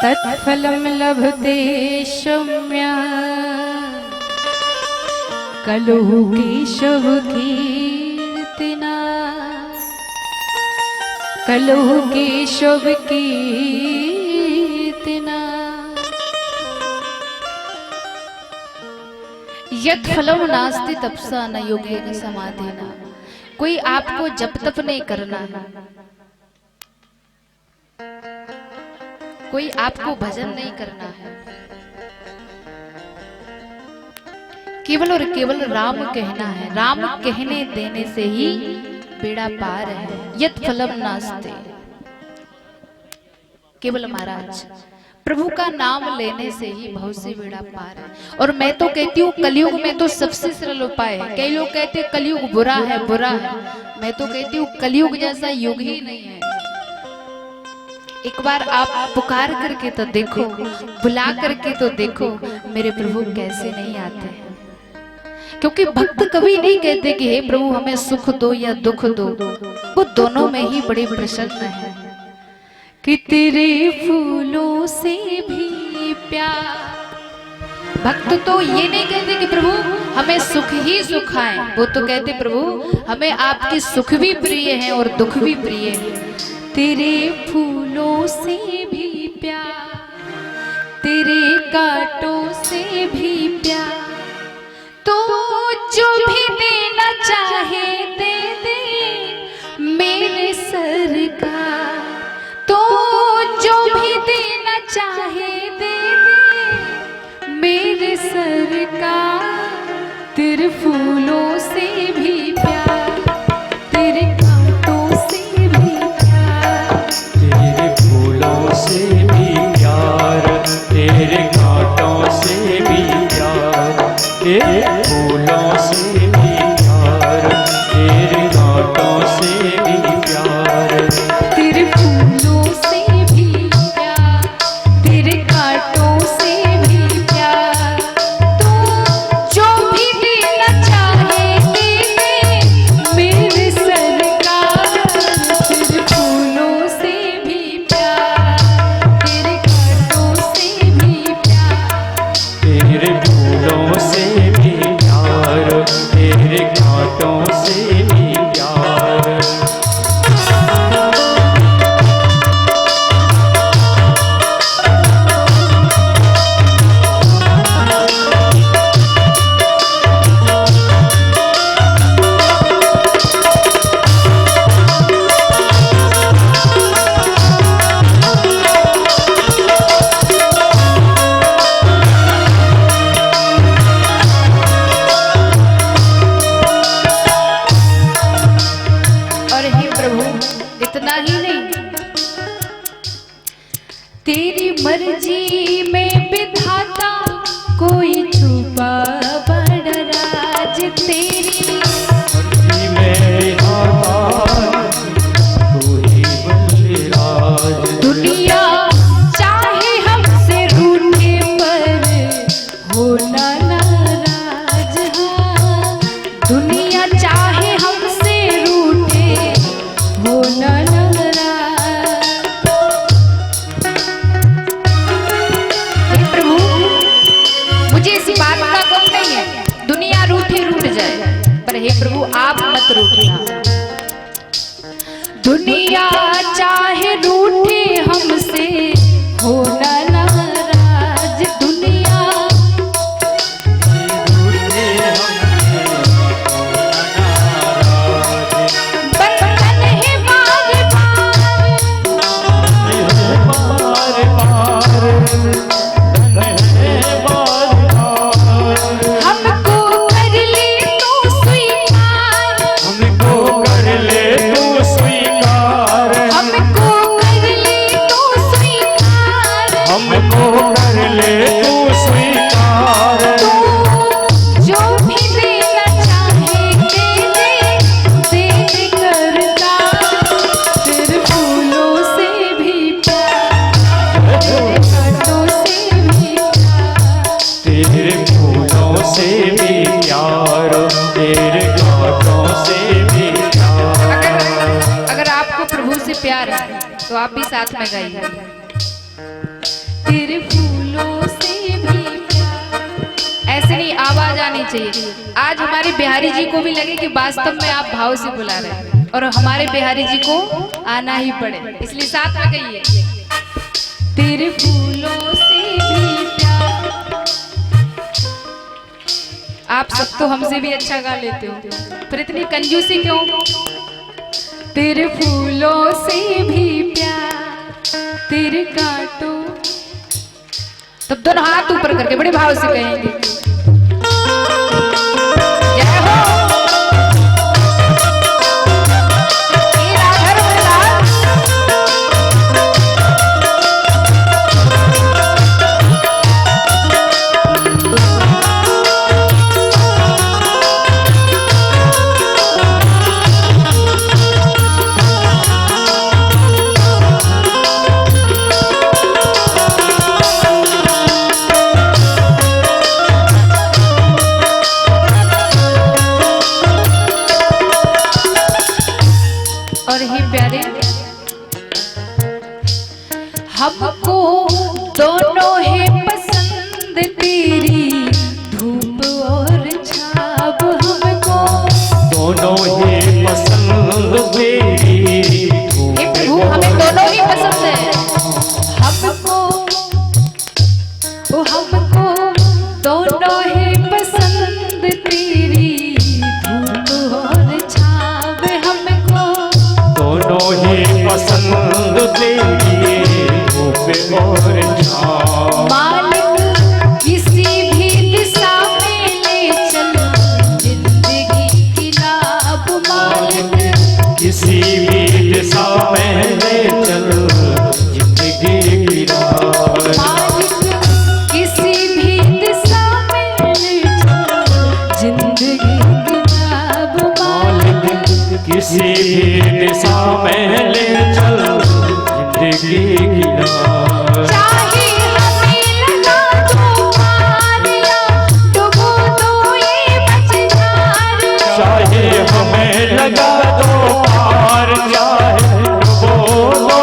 S2: तत्फलं लभते शम्या कलहु केशव कीर्तिना। कलहु केशव कीर्तिना। यत् फलं नास्ति तपसा न योगेन समाधिना। कोई आपको जप तप नहीं करना है, कोई आपको भजन नहीं करना है, केवल और केवल राम कहना है। राम कहने देने से ही बेड़ा पार है। यत् फलं नास्ति। केवल महाराज प्रभु का नाम लेने से ही बहुत सी बेड़ा पार है। और मैं तो कहती हूँ कलयुग में तो सबसे सरल उपाय है। कई लोग कहते हैं कलयुग बुरा है, बुरा है। मैं तो कहती हूँ कलयुग जैसा युग ही नहीं है। एक बार आप पुकार करके तो देखो, बुला करके तो देखो मेरे प्रभु कैसे नहीं आते हैं। क्योंकि भक्त कभी नहीं कहते कि हे प्रभु हमें सुख दो या दुख दो, वो दोनों में ही बड़े प्रसन्न है। कि तेरे फूलों से भी प्यार। भक्त तो ये नहीं कहते कि प्रभु हमें सुख ही सुख आए, वो तो कहते प्रभु हमें आपके सुख भी प्रिय है और दुख भी प्रिय है। तेरे फूलों से भी प्यार, तेरे कांटों से भी प्यार, तो जो भी देना चाहे दे दे मेरे सरकार। तो जो भी देना चाहे दे दे मेरे सरकार। तेरे फूलों से भी प्यार, तेरे कांटों से भी प्यार,
S1: तेरे फूलों से भी प्यार, तेरे कांटों से भी प्यार, तेरे फूलों से भी प्यार, तेरे कांटों से भी प्यार।
S2: तेरे फूलों से भी प्यार, तेरे कांटों से भी प्यार, तो जो भी देना चाहे दे दे मेरे सरकार। तेरे फूलों से भी प्यार, तेरे कांटों से भी प्यार,
S1: तेरे फूलों से भी प्यार, तेरे कांटों से भी प्यार।
S2: और हे प्रभु इतना ही नहीं, तेरी मर्जी में विधाता कोई छुपा बड़ राज। तेरी
S1: मर्जी में आता तू ही बलिराज।
S2: दुनिया चाहे हमसे रूठे पर होना नाराज। हाँ, दुनिया चाहे हमसे रूठे होना नाराज। हे प्रभु मुझे इस बात का गम नहीं है, दुनिया रूठे रूठ जाए, हे प्रभु आप मत रूठना। दुनिया चाहे रूठे हमसे होना नाराज, दुनिया बंधन है बार हमको कर ले तू स्वीकार,
S1: हमको कर ले तू स्वीकार,
S2: हमको कर ले तू स्वीकार,
S1: हमको कर ले तू स्वीकार।
S2: तू जो भी देना चाहे दे दे करता, तेरे फूलों से भी प्यार, तेरे कांटों से भी प्यार,
S1: तेरे फूलों से भी प्यार, तेरे कांटों से भी प्यार।
S2: अगर आपको प्रभु से प्यार है तो आप भी साथ में गाइए। तेरे फूलों से भी प्यार, ऐसे नहीं आवाज आनी चाहिए। आज हमारे बिहारी जी को भी लगे कि वास्तव में आप भाव से बुला रहे हैं और हमारे बिहारी जी को आना ही पड़े, इसलिए साथ में गाइए। तेरे फूलों से भी प्यार। आप सब तो हमसे भी अच्छा गा लेते हो, फिर इतनी कंजूसी क्यों? तेरे फूलों से भी प्यार, तेरे कांटों। तब दोनों हाथ ऊपर करके बड़े भाव से कहेंगे, जय हो। हे राधा रमण और ही प्यारे, हमको दोनों है पसंद तेरी धूप और छाव, हमको
S1: दोनों ही पसंद तेरी धूप
S2: हे प्रभु हमें दोनों ही पसंद है। हमको हमको दोनों है पसंद तेरी धूप और छाव, हमको
S1: दोनों ही पसंद तेरी धूप और छाँव।
S2: मालिक किसी भी दिशा में ले चल जिंदगी की नाव, मालिक
S1: किसी भी दिशा में ले चल जिंदगी की राह।
S2: मालिक किसी भी दिशा में ले चल जिंदगी की नाव, मालिक
S1: किसी भी दिशा में ले चल जिंदगी की राह।
S2: चाहे हमें लगा दो पार या डुबो दो ये मझधार,
S1: चाहे हमें लगा दो पार, चाहे डुबो दो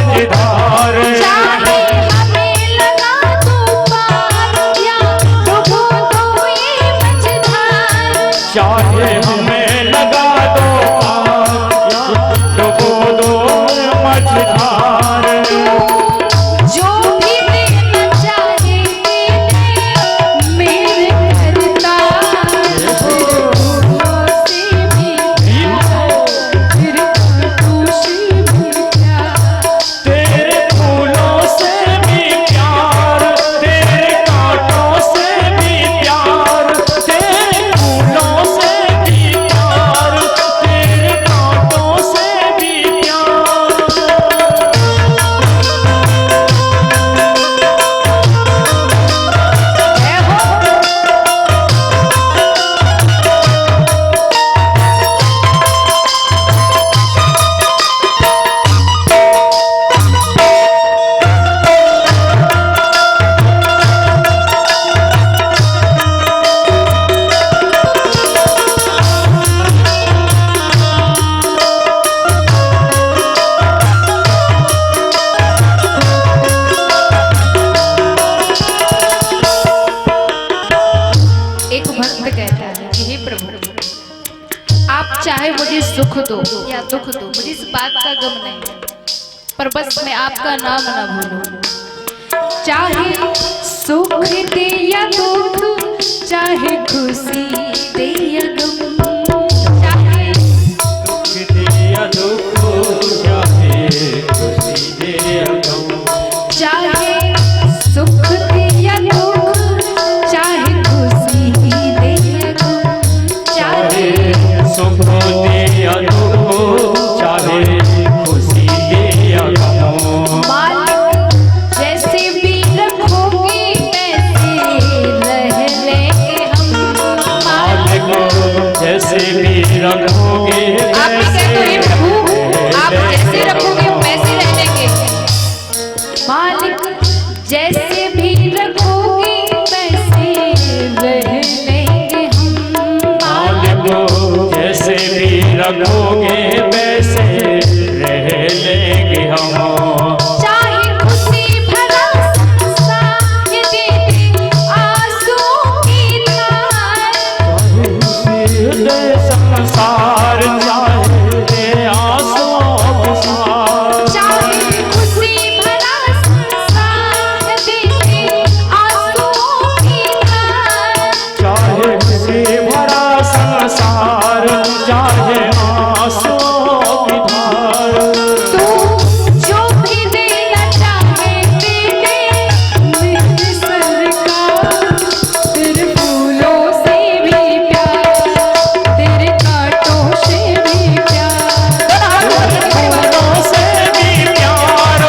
S1: मझधार।
S2: चाहे हमें लगा दो पार या डुबो दो ये मझधार,
S1: चाहे हमें लगा दो पार, डुबो दो मझधार।
S2: जो भी देना चाहे दे मेरे करता, तेरे फूलों से भी प्यार, तेरे कांटों आप चाहे मुझे सुख दो या दुख दो, मुझे इस बात का गम नहीं है, पर बस मैं आपका नाम ना भूलूं। चाहे सुख दे या दुख, चाहे खुशी दे या गम, चाहे
S1: सुख दे या दुख, चाहे खुशी दे या गम,
S2: चाहे सुख दे या दुख, चाहे खुशी दे या गम, चाहे
S1: सुख दे या दुख, चाहे खुशी दे या गम।
S2: मालिक जैसे भी रखोगे वैसे रह लेंगे हम।
S1: मालिक जैसे भी रखोगे
S2: आप भी कहते हो हे प्रभु, आप जैसे रखोगे वैसे रह लेंगे। मालिक जैसे भी रखोगे वैसे रह लेंगे हम।
S1: मालिक जैसे भी रखोगे वैसे रह लेंगे हम।
S2: चाहे खुशी भरा संसार ये दे आंसुओं की धार,
S1: संसार चाहे आंसुओं के साथ,
S2: चाहे खुशी भरा संसार दे आंसुओं की धार,
S1: चाहे खुशी भरा संसार चाहे आंसुओं की धार।
S2: तू जो भी देना चाहे दे दे मेरे सरकार। तेरे फूलों से भी प्यार, तेरे कांटों से भी प्यार,
S1: फूलों से भी प्यार,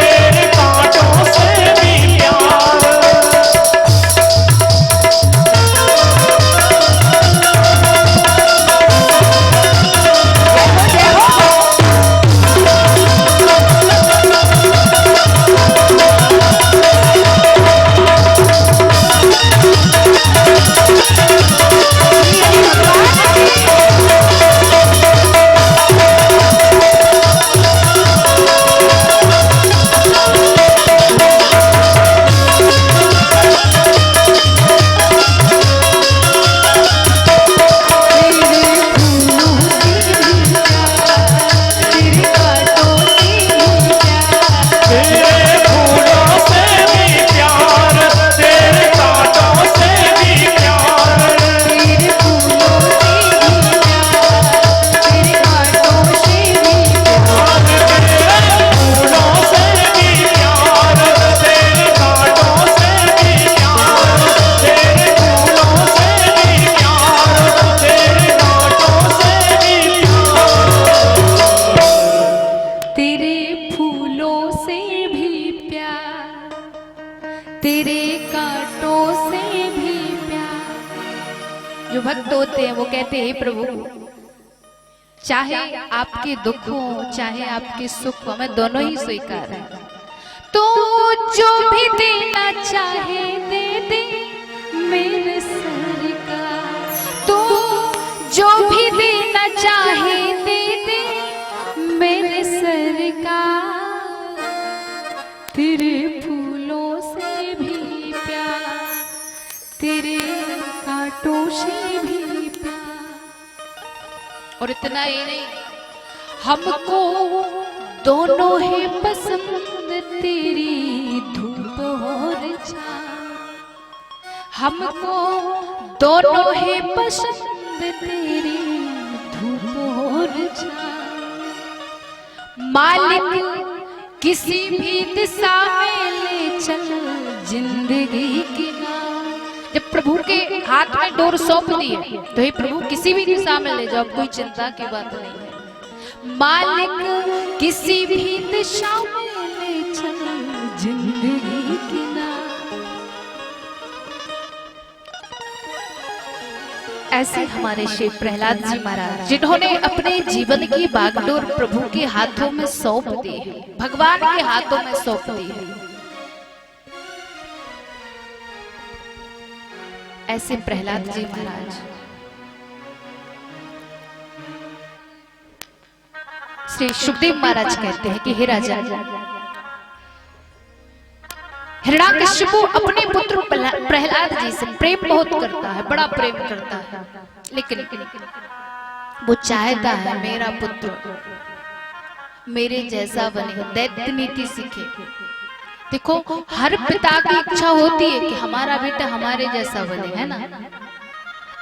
S1: तेरे कांटों से भी प्यार।
S2: तेरे फूलों से भी प्यार,
S1: तेरे फूलों से भी प्यार, तेरे कांटों से भी प्यार।
S2: तेरे फूलों से भी प्यार, तेरे कांटों से भी प्यार,
S1: तेरे फूलों से भी प्यार, तेरे कांटों से भी प्यार, तेरे कांटों से भी प्यार।
S2: तेरे फूलों से भी प्यार, तेरे कांटों से भी प्यार। जो भक्त होते हैं वो कहते हैं प्रभु, चाहे आपके दुख हो चाहे आपके सुख हो, मैं दोनों ही स्वीकार है। तो जो भी देना चाहे दे दे मेरे सरकार। तो जो भी देना चाहे दे दे मेरे सरकार। तेरे फूलों से भी प्यार, तेरे कांटों से भी प्यार। और इतना ही नहीं, हमको दोनों है पसंद तेरी धूप और छाँव। हमको दोनों है पसंद तेरी धूप और छाँव। मालिक किसी भी दिशा में ले चल जिंदगी की नाव। जब प्रभु के हाथ में डोर सौंप दी है तो हे प्रभु किसी भी दिशा में ले जाओ, कोई चिंता की बात नहीं है। मालिक किसी भी दिशा में ले चल जिंदगी की नाव। ऐसे हमारे श्री प्रहलाद जी महाराज, जिन्होंने अपने जीवन की बागडोर प्रभु के हाथों में सौंप दी है, भगवान के हाथों में सौंप दी है। ऐसे प्रहलाद जी महाराज श्री सुखदेव महाराज कहते हैं कि हे राजा, हिरण्याकशिपु अपने पुत्र प्रहलाद जी से प्रेम बहुत करता है, बड़ा प्रेम करता है, लेकिन वो चाहता है मेरा पुत्र मेरे जैसा बने, दैत्य नीति सीखे। देखो हर पिता की इच्छा होती है कि हमारा बेटा हमारे जैसा बने, है ना।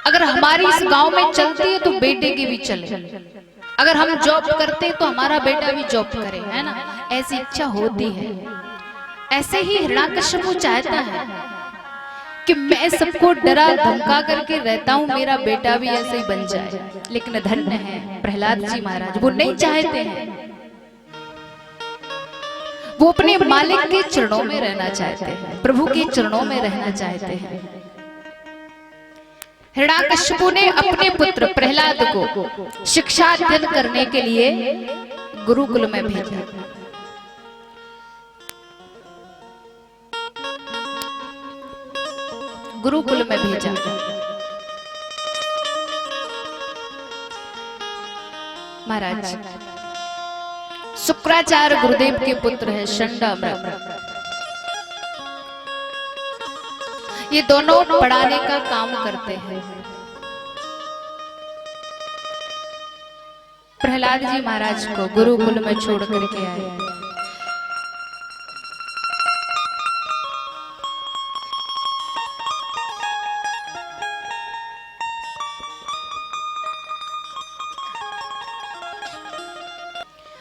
S2: अगर हमारी इस गांव में चलती है तो बेटे की भी चले, अगर हम जॉब करते हैं तो हमारा बेटा भी जॉब करे, है ना। ऐसी इच्छा होती है। ऐसे ही हिरण्यकश्यप चाहता है कि मैं सबको डरा धमका करके रहता हूँ, मेरा बेटा भी ऐसे ही बन जाए। लेकिन धन्य है प्रहलाद जी महाराज, वो नहीं चाहते हैं। वो अपने मालिक के चरणों में रहना चाहते हैं, प्रभु के चरणों में रहना चाहते हैं। हिरण्यकश्यप ने अपने पुत्र प्रहलाद को शिक्षा अध्ययन करने के लिए गुरुकुल में भेजा। गुरुकुल में भेजा। महाराज शुक्राचार्य गुरुदेव के पुत्र है शंडामृग। ये दोनों पढ़ाने का काम करते हैं। प्रहलाद जी महाराज को गुरुकुल में छोड़ करके आए।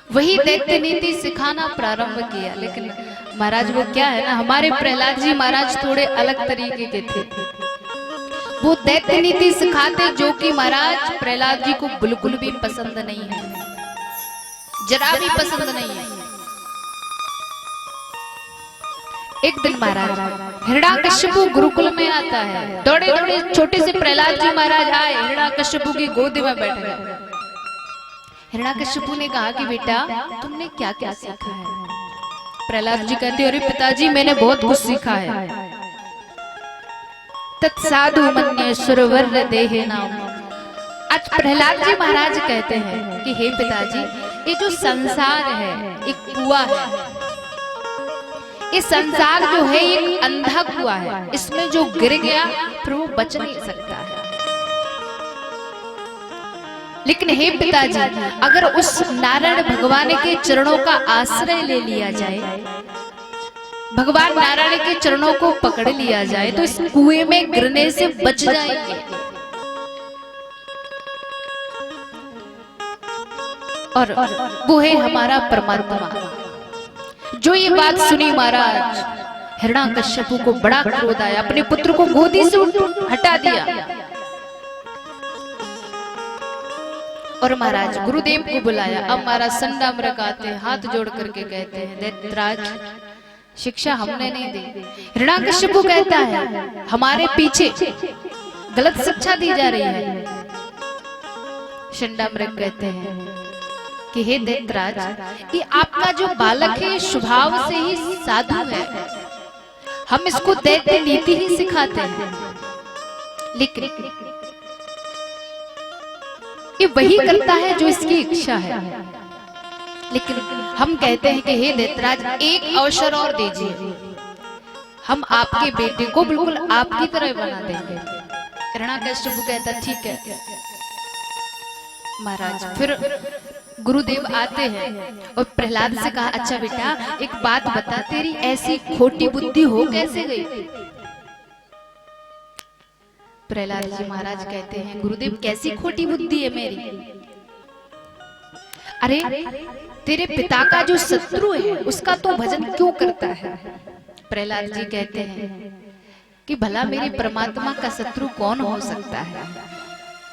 S2: वही दैत्य नीति सिखाना प्रारंभ किया। लेकिन महाराज वो क्या है ना, हमारे प्रहलाद जी महाराज थोड़े अलग तरीके के थे। वो दैत्य नीति सिखाते जो कि महाराज प्रहलाद जी को बिल्कुल भी पसंद नहीं है, जरा भी पसंद नहीं है। एक दिन महाराज हिरण्यकश्यप गुरुकुल में आता है, दौड़े दौड़े छोटे से प्रहलाद जी महाराज आए, हिरण्यकश्यप की गोद में बैठ गए। हिरण्यकश्यप ने कहा कि बेटा तुमने क्या क्या सीखा है। प्रहलाद जी कहते अरे पिताजी मैंने बहुत कुछ सीखा है। तत्साधु मन्ये सुरवर देहे नाम। आज प्रहलाद जी महाराज कहते हैं कि हे पिताजी ये जो संसार है एक कुआं है, ये संसार जो है एक अंधा कुआं है, इसमें जो गिर गया फिर वो बच नहीं सकता है। लेकिन हे पिताजी अगर उस नारायण भगवान के चरणों का आश्रय ले लिया जाए, भगवान नारायण के चरणों को पकड़ लिया जाए तो इस कुएं में गिरने से बच जाएंगे। और वो है हमारा परमात्मा। जो ये बात सुनी महाराज हिरण्यकश्यप को बड़ा क्रोध आया, अपने पुत्र को गोदी से हटा दिया और महाराज गुरुदेव को बुलाया। अब महाराज शंडामृग आते हैं, हाथ जोड़ करके कहते हैं दैत्यराज शिक्षा हमने नहीं दी। हिरण्यकश्यप कहता है हमारे पीछे गलत शिक्षा दी जा रही है। शंडामृग कहते हैं कि हे दैत्यराज ये आपका जो बालक है स्वभाव से ही साधु है, हम इसको दैत्य नीति ही सिखाते हैं, लेकिन ये वही करता है जो इसकी इच्छा है। लेकिन हम कहते हैं कि हे दैत्यराज एक अवसर और दीजिए, हम आपके बेटे को बिल्कुल आपकी तरह बना देंगे। हिरण्यकश्यप कहता ठीक है। महाराज फिर गुरुदेव आते हैं और प्रहलाद से कहा अच्छा बेटा एक बात बता, तेरी ऐसी खोटी बुद्धि हो कैसे गई। प्रहलाद जी महाराज कहते हैं गुरुदेव कैसी खोटी बुद्धि है मेरी। अरे तेरे पिता का जो शत्रु है उसका तो भजन क्यों करता है। प्रहलाद जी कहते हैं कि भला मेरे परमात्मा का शत्रु कौन हो सकता है।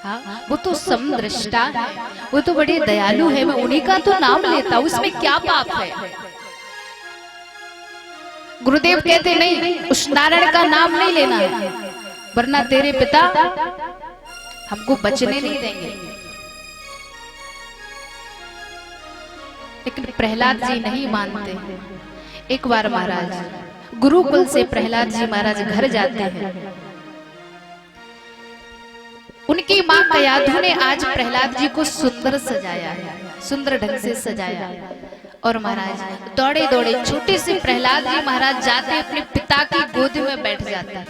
S2: हाँ वो तो समदृष्टा है, वो तो बड़े दयालु है, मैं उन्हीं का तो नाम लेता हूं, उसमें क्या पाप है। गुरुदेव कहते नहीं उस नारायण का नाम नहीं लेना है वरना तेरे पिता हमको बचने नहीं देंगे। लेकिन प्रहलाद जी नहीं मानते। एक बार महाराज गुरुकुल से प्रहलाद जी महाराज घर जाते हैं। उनकी मां कयाधु ने आज प्रहलाद जी को सुंदर सजाया है, सुंदर ढंग से सजाया। और महाराज दौड़े दौड़े छोटे से प्रहलाद जी महाराज जाते अपने पिता की गोद में बैठ जाता।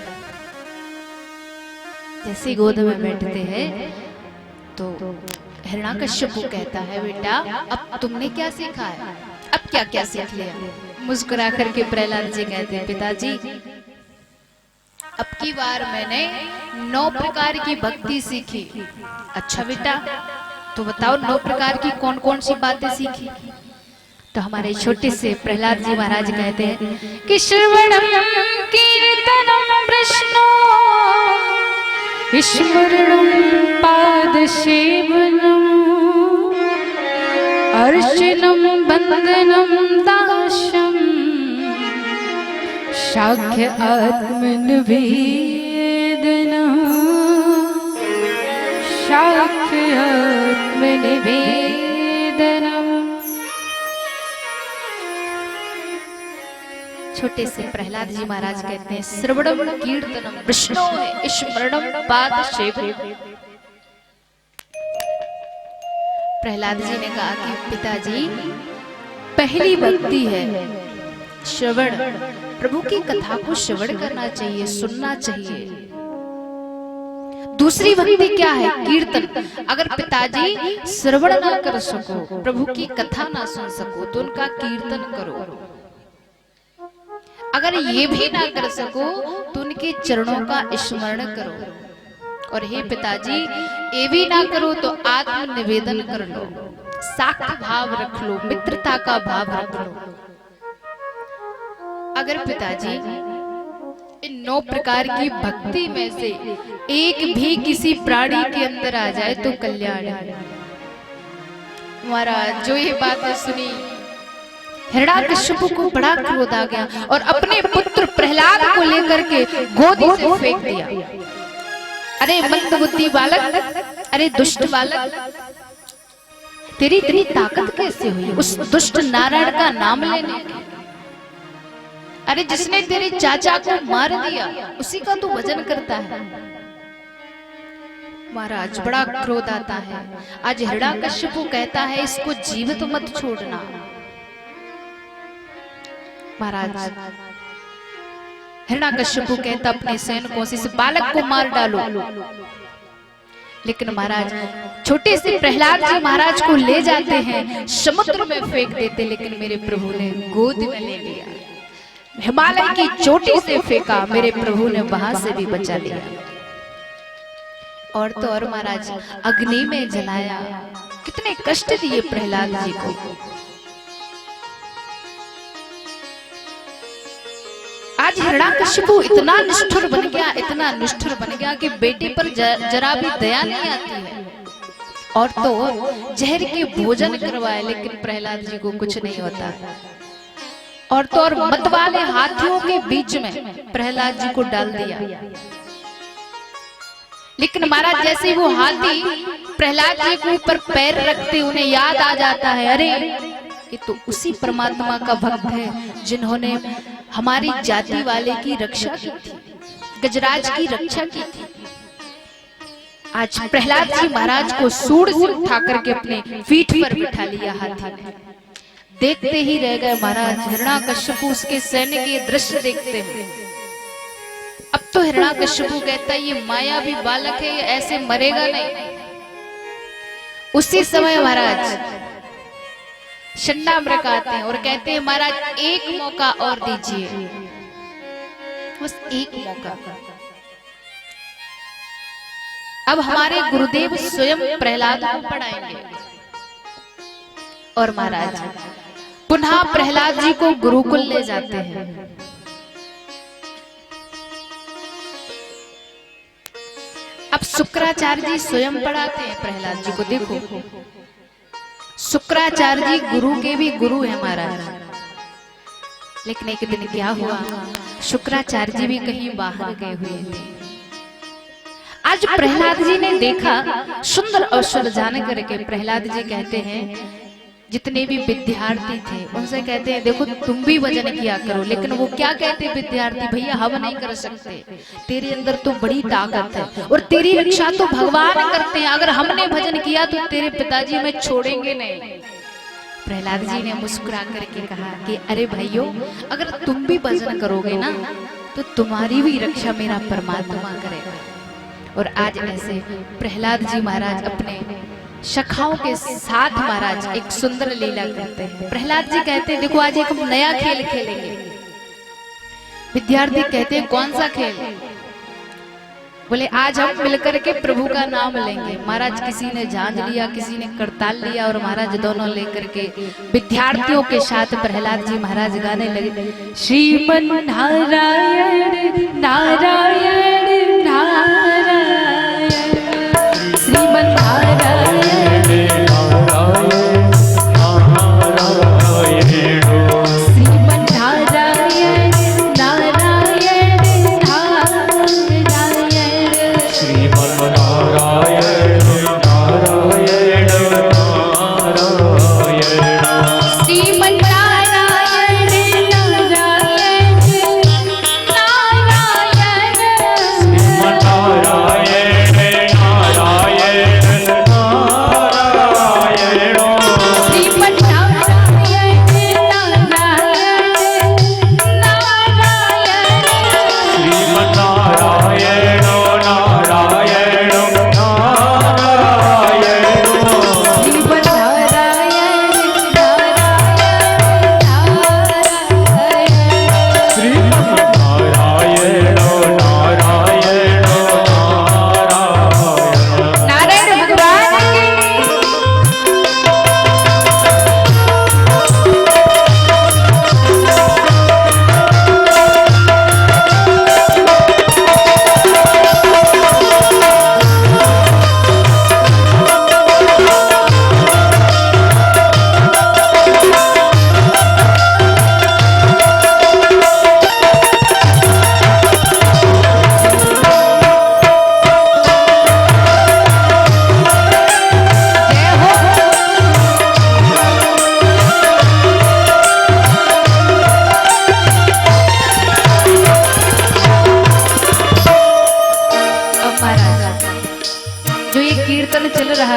S2: जैसे गोद में बैठते हैं तो हिरण्याकश्यप कहता है, बेटा अब तुमने क्या सीखा है, अब क्या क्या सीख लिया। मुस्कुरा करके प्रहलाद जी कहते हैं, पिताजी अब की बार मैंने 9 प्रकार की भक्ति सीखी। अच्छा बेटा तो बताओ 9 प्रकार की कौन कौन सी बातें सीखी। तो हमारे छोटे से प्रहलाद जी महाराज कहते हैं कि श्रवणम कीर्तनम कृष्णो स्मरणम पाद सेवनम अर्चनम वंदनम दास्यम शाख्य आत्मनिवेदनम शाख्य आत्मनिवेदनम। छोटे से प्रहलाद जी महाराज कहते हैं, श्रवणम कीर्तनम विष्णु स्मरणम पाद सेवनम। प्रहलाद जी ने कहा कि पिताजी पहली भक्ति है श्रवण, प्रभु की कथा को श्रवण करना चाहिए, सुनना चाहिए। दूसरी भक्ति क्या है, कीर्तन। अगर पिताजी श्रवण ना कर सको, प्रभु की कथा ना सुन सको तो उनका कीर्तन करो। अगर ये भी ना कर सको तो उनके चरणों का स्मरण करो। और हे पिताजी ये भी ना करो तो आत्म निवेदन कर लो, साक्ष्य भाव रख लो, मित्रता का भाव रख लो। अगर पिताजी इन 9 प्रकार की भक्ति में से एक भी किसी प्राणी के अंदर आ जाए तो कल्याण है। महाराज जो ये बातें सुनी, हिरण्याकश्यप को बड़ा क्रोध आ गया और अपने पुत्र प्रहलाद को लेकर के गोदी से फेंक दिया। अरे मंदबुद्धि बालक, अरे दुष्ट बालक, तेरी इतनी ताकत कैसे हुई उस दुष्ट नारायण का नाम लेने की। अरे जिसने तेरे चाचा को मार दिया उसी का तू भजन करता है। महाराज बड़ा क्रोध आता है। आज हिरण्याकश्यप कहता है इसको जीवित मत छोड़ना। महाराज हिरण्याकश्यप कहता अपने सैनिकों से इस बालक को मार डालो। लेकिन महाराज छोटे से प्रहलाद जी महाराज को ले जाते हैं, समुद्र में फेंक देते, लेकिन मेरे प्रभु ने गोद में ले लिया। हिमालय की चोटी से फेंका, मेरे प्रभु ने वहां से भी बचा लिया। और तो और महाराज अग्नि में जलाया। कितने कष्ट दिए प्रहलाद जी को। आज हिरण्याकश्यप इतना निष्ठुर बन गया, इतना निष्ठुर बन गया कि बेटे पर जरा भी दया नहीं आती है। और तो जहर के भोजन करवाए, लेकिन प्रहलाद जी को कुछ नहीं होता। और तो और मत वाले हाथियों के बीच में प्रहलाद जी को डाल दिया। लेकिन महाराज जैसे वो हाथी प्रहलाद जी के ऊपर पैर रखते उन्हें याद आ जाता है, अरे ये तो उसी परमात्मा का भक्त है जिन्होंने हमारी जाति वाले की रक्षा की थी, गजराज की रक्षा की थी। आज प्रहलाद जी महाराज को सूंड से उठा करके अपने पीठ पर बिठा लिया हाथी ने। देखते ही रह गए महाराज। हिरण्याकश्यप उसके सैन्य के दृश्य देखते हैं। अब तो हिरण्याकश्यप कहता है ये मायावी बालक है, ये ऐसे मरेगा नहीं। उसी समय महाराज शंडामृग आते हैं और कहते हैं महाराज एक मौका और दीजिए, बस एक मौका। अब हमारे गुरुदेव स्वयं प्रहलाद को पढ़ाएंगे। और महाराज पुनः प्रहलाद जी को गुरुकुल ले जाते हैं। अब शुक्राचार्य जी स्वयं पढ़ाते हैं प्रहलाद जी को। देखो शुक्राचार्य जी गुरु के भी गुरु है महाराज। लेकिन एक दिन क्या हुआ, शुक्राचार्य जी भी कहीं बाहर गए हुए थे। आज प्रहलाद जी ने देखा सुंदर अवसर जाने करके प्रहलाद जी कहते हैं जितने भी विद्यार्थी थे उनसे कहते हैं देखो तुम भी भजन किया करो। लेकिन वो क्या कहते हैं विद्यार्थी, भैया हम नहीं कर सकते, तेरे अंदर तो बड़ी ताकत है और तेरी रक्षा तो भगवान करते हैं, अगर हमने भजन किया तो तेरे पिताजी हमें छोड़ेंगे नहीं। प्रहलाद जी ने मुस्कुरा करके कहा कि अरे भाइयों अगर तुम भी भजन करोगे ना तो तुम्हारी भी रक्षा मेरा परमात्मा करेगा। और आज ऐसे प्रहलाद जी महाराज अपने सखाओं के साथ महाराज एक सुंदर लीला करते हैं। प्रहलाद जी कहते हैं देखो आज एक हम नया खेल खेलेंगे। विद्यार्थी कहते हैं कौन सा खेल? बोले आज हम मिलकर के प्रभु का नाम लेंगे। महाराज किसी ने झांझ लिया, किसी ने करताल लिया और महाराज दोनों लेकर के विद्यार्थियों के साथ प्रहलाद जी महाराज गाने लगे, श्रीमन नारायण नारायण नारायण, श्रीमन नारायण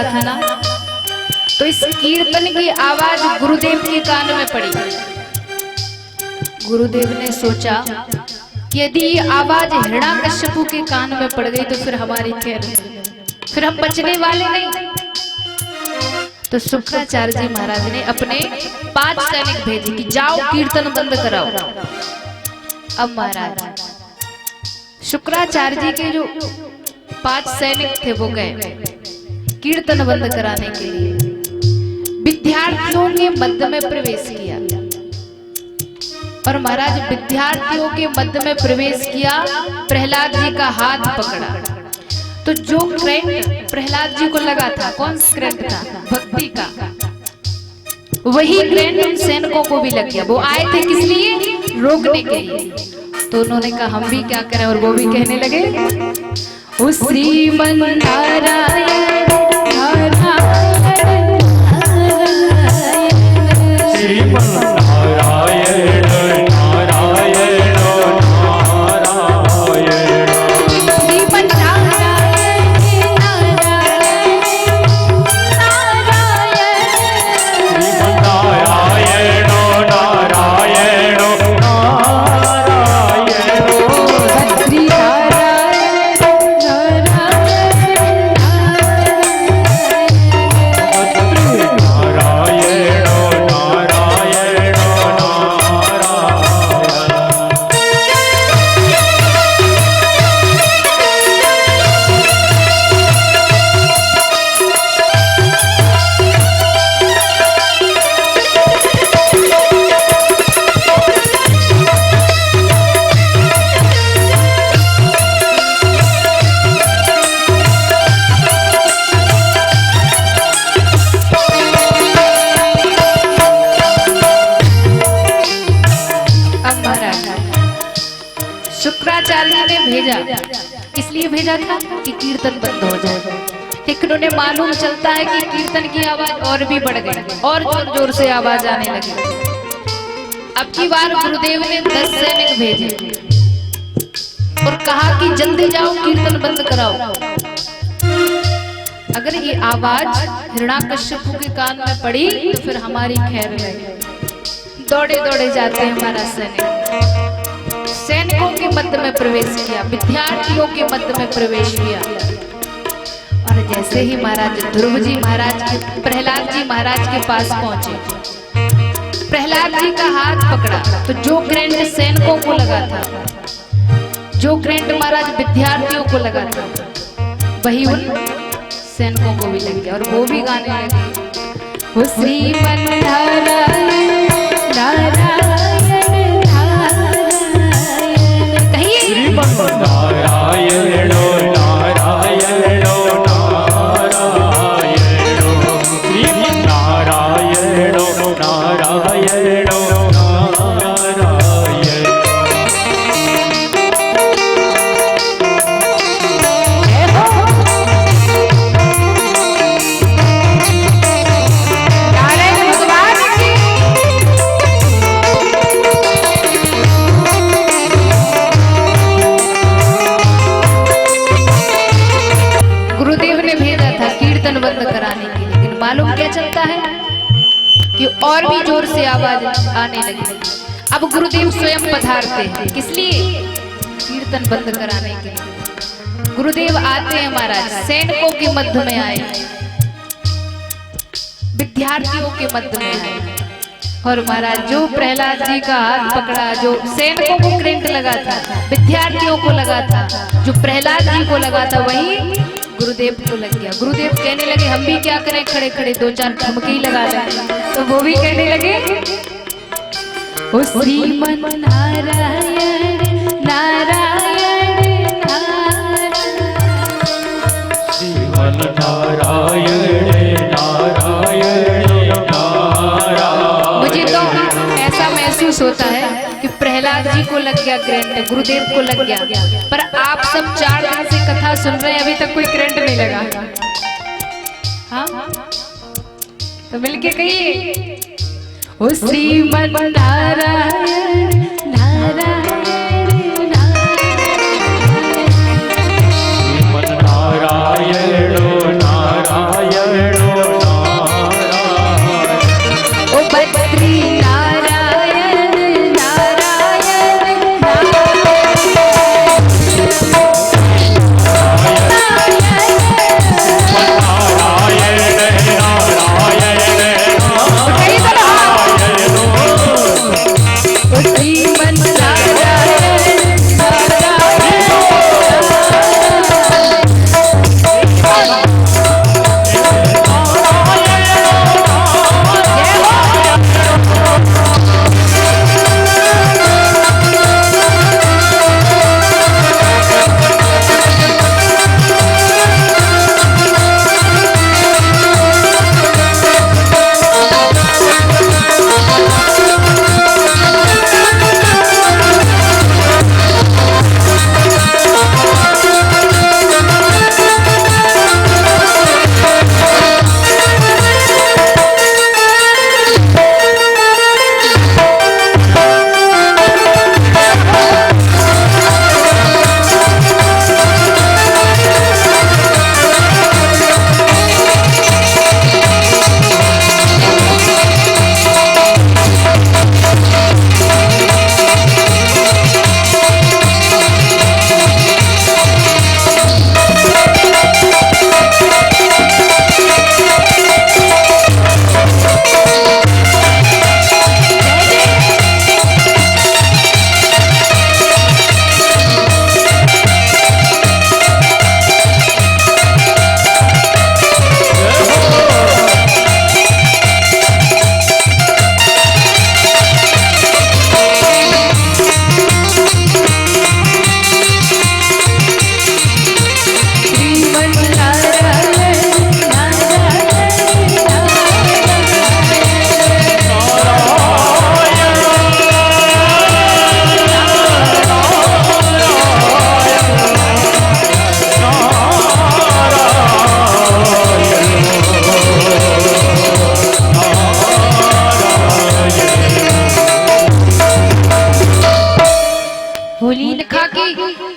S2: था ना, तो इस कीर्तन की आवाज गुरुदेव के कान में पड़ी। गुरुदेव ने सोचा कि यदि ये आवाज हिरण्याकश्यपु के कान में पड़ गई तो फिर हमारी खैर, फिर हम बचने वाले नहीं। तो शुक्राचार्य जी महाराज ने अपने 5 सैनिक भेजे कि जाओ कीर्तन बंद कराओ। अब महाराज शुक्राचार्य जी के जो 5 सैनिक थे वो गए कीर्तन बंद कराने के लिए, विद्यार्थियों के मध्य में प्रवेश किया। और महाराज विद्यार्थियों के मध्य में प्रवेश किया, प्रहलाद जी का हाथ पकड़ा। तो जो करंट प्रहलाद जी को लगा था, कौन सा करंट था? भक्ति का। वही करंट उन सैनिकों को भी लग गया। वो आए थे किस लिए? रोकने के लिए। तो उन्होंने कहा हम भी क्या करें, और वो भी कहने लगे श्रीमन नारायण इसलिए भेजा था कि कीर्तन बंद हो जाए। लेकिन उन्हें मालूम चलता है कि कीर्तन की आवाज और भी बढ़ गई और जोर जोर से आवाज आने लगी। अब की बार गुरुदेव ने 10 सैनिक भेजे और कहा कि जल्दी जाओ कीर्तन बंद कराओ। अगर ये आवाज हिरण्याकश्यपु के कान में पड़ी तो फिर हमारी खैर नहीं। दौड़े दौड़े जाते हैं हमारा सैनिक सैनिकों के मध्य में प्रवेश किया, विद्यार्थियों के मध्य में प्रवेश किया। और जैसे ही महाराज ध्रुव जी महाराज के प्रहलाद जी महाराज के पास पहुंचे, प्रहलाद जी का हाथ पकड़ा तो जो करंट सैनिकों को लगा था, जो करंट महाराज विद्यार्थियों को लगा था, वही उन सैनिकों को भी लग गया और वो भी गाने लगे, वो श्रीमन नारायण नारायण नारायण, कहिए
S1: श्रीमन नारायण नारायण नारायण, श्रीमन नारायण नारायण
S2: मालूम क्या चलता है कि और भी जोर से आवाज आने लगी। अब गुरुदेव स्वयं पधारते हैं, किस लिए? कीर्तन बंद कराने के लिए। गुरुदेव आते हैं महाराज, सैनिकों के मध्य में आए, विद्यार्थियों के मध्य में आए, और महाराज जो प्रहलाद जी का हाथ पकड़ा, जो सैनिकों को करंट लगा था, विद्यार्थियों को लगा था, जो प्रहलाद जी को लगा था, वही गुरुदेव को लग गया। गुरुदेव कहने लगे हम भी क्या करें, खड़े खड़े दो चार ठुमके ही लगा लें। तो वो भी कहने लगे, ओ श्रीमन नारायण नारायण नारायण,
S1: श्रीमन नारायण नारायण नारायण।
S2: मुझे तो ऐसा महसूस होता है कि प्रहलाद जी को लग गया करंट, गुरुदेव को लग गया, पर आप सब 4 दिन से कथा सुन रहे हैं, अभी तक कोई करंट नहीं लगा। हाँ तो मिलके कहिए, ओ श्रीमन नारायण नारायण नारायण,
S1: श्रीमन नारायण नारायण नारायण,
S2: ओ बद्री नारायण नारायण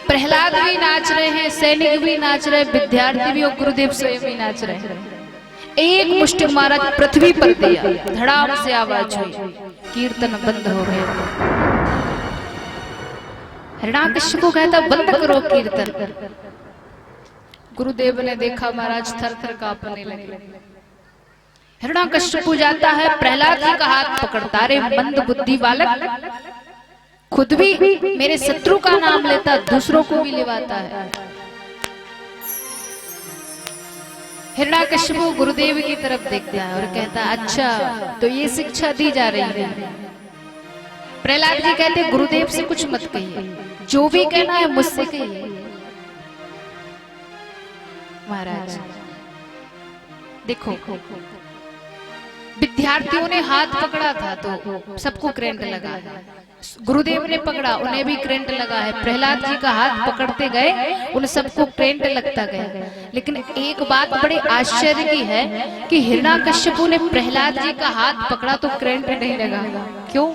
S2: प्रहलाद भी नाच रहे हैं, सैनिक भी नाच रहे, विद्यार्थी भी और गुरुदेव स्वयं भी नाच रहे हैं। एक मुष्टि महाराज पृथ्वी पर दिया, धड़ाम से आवाज हुई, कीर्तन बंद हो गया। हिरण्याकश्यप को कहता बंद करो कीर्तन। गुरुदेव ने देखा महाराज थर थर कांपने लगे। हिरण्याकश्यप जाता है, प्रहलाद जी का हाथ पकड़ता, रे मंद बुद्धि बालक, खुद भी मेरे शत्रु का नाम लेता, दूसरों को भी लिवाता है। हिरण्याकश्यप गुरुदेव की तरफ देखता है और कहता अच्छा तो ये शिक्षा दी जा रही है। प्रहलाद जी कहते गुरुदेव से कुछ मत कहिए, जो भी कहना है मुझसे कहिए। महाराज देखो, विद्यार्थियों ने हाथ पकड़ा था तो सबको करंट लगा है, गुरुदेव ने पकड़ा उन्हें भी करंट लगा है, प्रहलाद जी का हाथ पकड़ते गए उन सबको करंट लगता गया। लेकिन एक बात बड़े आश्चर्य की है कि हिरण्याकश्यप ने प्रहलाद जी का हाथ पकड़ा तो करंट नहीं लगा। क्यों?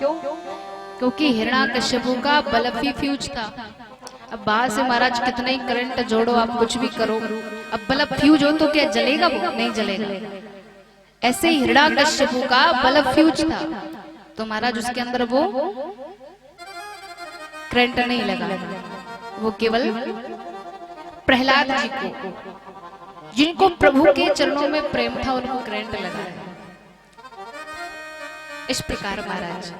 S2: क्योंकि हिरण्याकश्यप का बल्ब ही फ्यूज था। अब बाहर से महाराज कितना ही करंट जोड़ो, आप कुछ भी करो, अब बल्ब फ्यूज हो तो क्या जलेगा? वो नहीं जलेगा। ऐसे ही हिरण्याकश्यप का बल्ब फ्यूज था तो महाराज उसके अंदर वो करंट नहीं लगा, वो केवल प्रहलाद जी को, जिनको प्रभु के चरणों में प्रेम था, उनको करंट लगा। इस प्रकार महाराज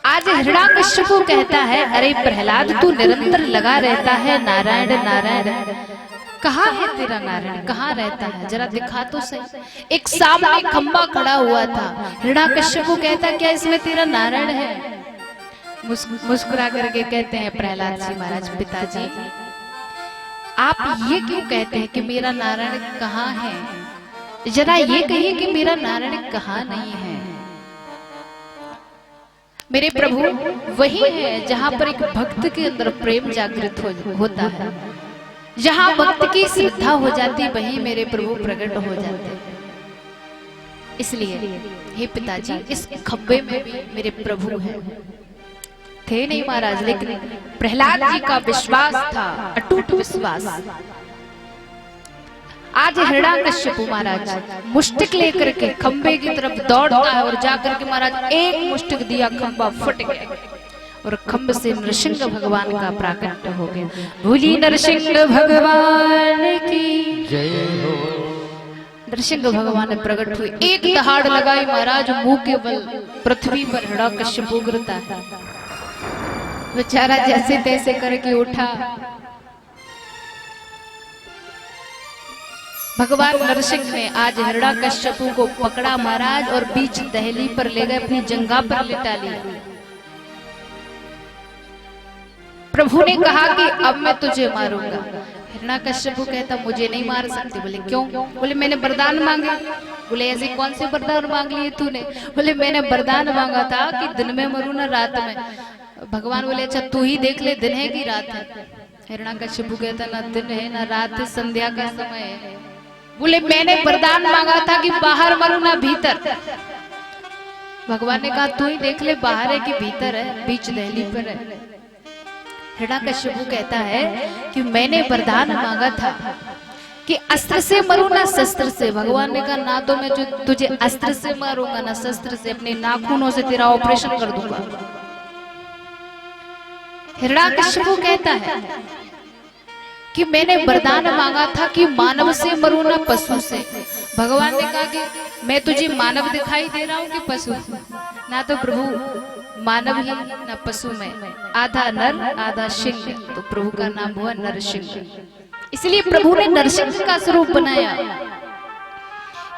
S2: आज हिरण्याकश्यप कहता है अरे प्रहलाद तू निरंतर लगा रहता है नारायण नारायण, कहाँ है तेरा नारायण, कहाँ रहता है, जरा दिखा तो सही। एक सामने खंबा खड़ा हुआ था, हिरण्याकश्यप कहता क्या इसमें तेरा नारायण है? मुस्कुरा करके कहते हैं प्रहलाद जी महाराज पिताजी आप ये क्यों कहते हैं कि मेरा नारायण कहाँ है, जरा ये कहिए कि मेरा नारायण कहाँ नहीं है। मेरे प्रभु वही है जहां पर एक भक्त के अंदर प्रेम जागृत होता है, जहां भक्त की श्रद्धा हो जाती वही मेरे प्रभु प्रकट हो जाते। इसलिए हे पिताजी इस खब्बे में भी मेरे प्रभु हैं। थे नहीं महाराज, लेकिन प्रहलाद जी का विश्वास था, अटूट विश्वास। आज हिरण्याकश्यप महाराज मुष्टिक लेकर के खंबे की तरफ दौड़ता है और जाकर के महाराज एक मुष्टिक दिया, खंबा फट गया और खंब से नरसिंह भगवान का प्राकट्य हो गया। भोली नरसिंह भगवान की जय हो। नरसिंह भगवान प्रकट हुए, एक दहाड़ लगाई महाराज, मुंह के बल पृथ्वी पर हिरण्याकश्यप गिरता है। बेचारा जैसे तैसे करके उठा। भगवान नरसिंह ने आज हिरण्याकश्यप को पकड़ा महाराज और बीच दहली पर ले गए, अपनी जंघा पर लिटा लिया। प्रभु ने कहा कि अब मैं तुझे मारूंगा। हिरण्याकश्यप कहता मुझे नहीं मार सकते। बोले क्यों? बोले मैंने वरदान मांगे। बोले ऐसे कौन से वरदान मांग लिए तूने? बोले मैंने वरदान मांगा था कि दिन में मरूं ना रात में। भगवान बोले अच्छा तू ही देख ले दिन है कि रात है। हिरण्याकश्यप कहता ना दिन है ना रात है, संध्या का समय है। बोले मैंने वरदान मांगा था कि बाहर मरूं ना भीतर। भगवान ने कहा तू ही देख ले बाहर है कि भीतर है, बीच दहली पर है। हिरण्याकश्यप कहता है कि मैंने वरदान मांगा था कि अस्त्र से मरूं ना शस्त्र से। भगवान ने कहा ना तो मैं तुझे अस्त्र से मारूंगा ना शस्त्र से, अपने नाखूनों से तेरा ऑपरेशन कर दूंगा। हिरण्याकश्यप कहता है कि मैंने वरदान मांगा था कि मानव से मरूं ना पशु से। भगवान ने कहा कि मैं तुझे मानव दिखाई दे रहा हूं कि पशु? ना तो प्रभु मानव ही ना पशु में, आधा नर आधा सिंह, तो प्रभु का नाम हुआ नरसिंह। इसलिए प्रभु ने नरसिंह का स्वरूप बनाया,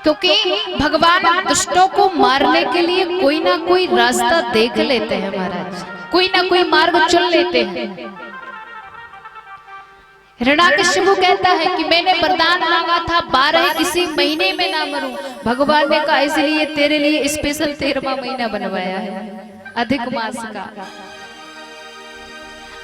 S2: क्योंकि भगवान दुष्टों को मारने के लिए कोई ना कोई रास्ता देख लेते हैं महाराज, कोई ना कोई मार्ग चुन लेते हैं। हिरण्याकश्यप कहता है कि मैंने वरदान मांगा था 12 किसी महीने में ना मरूं। भगवान ने कहा इसलिए तेरे लिए स्पेशल 13वां महीना बनवाया है, अधिक मास का।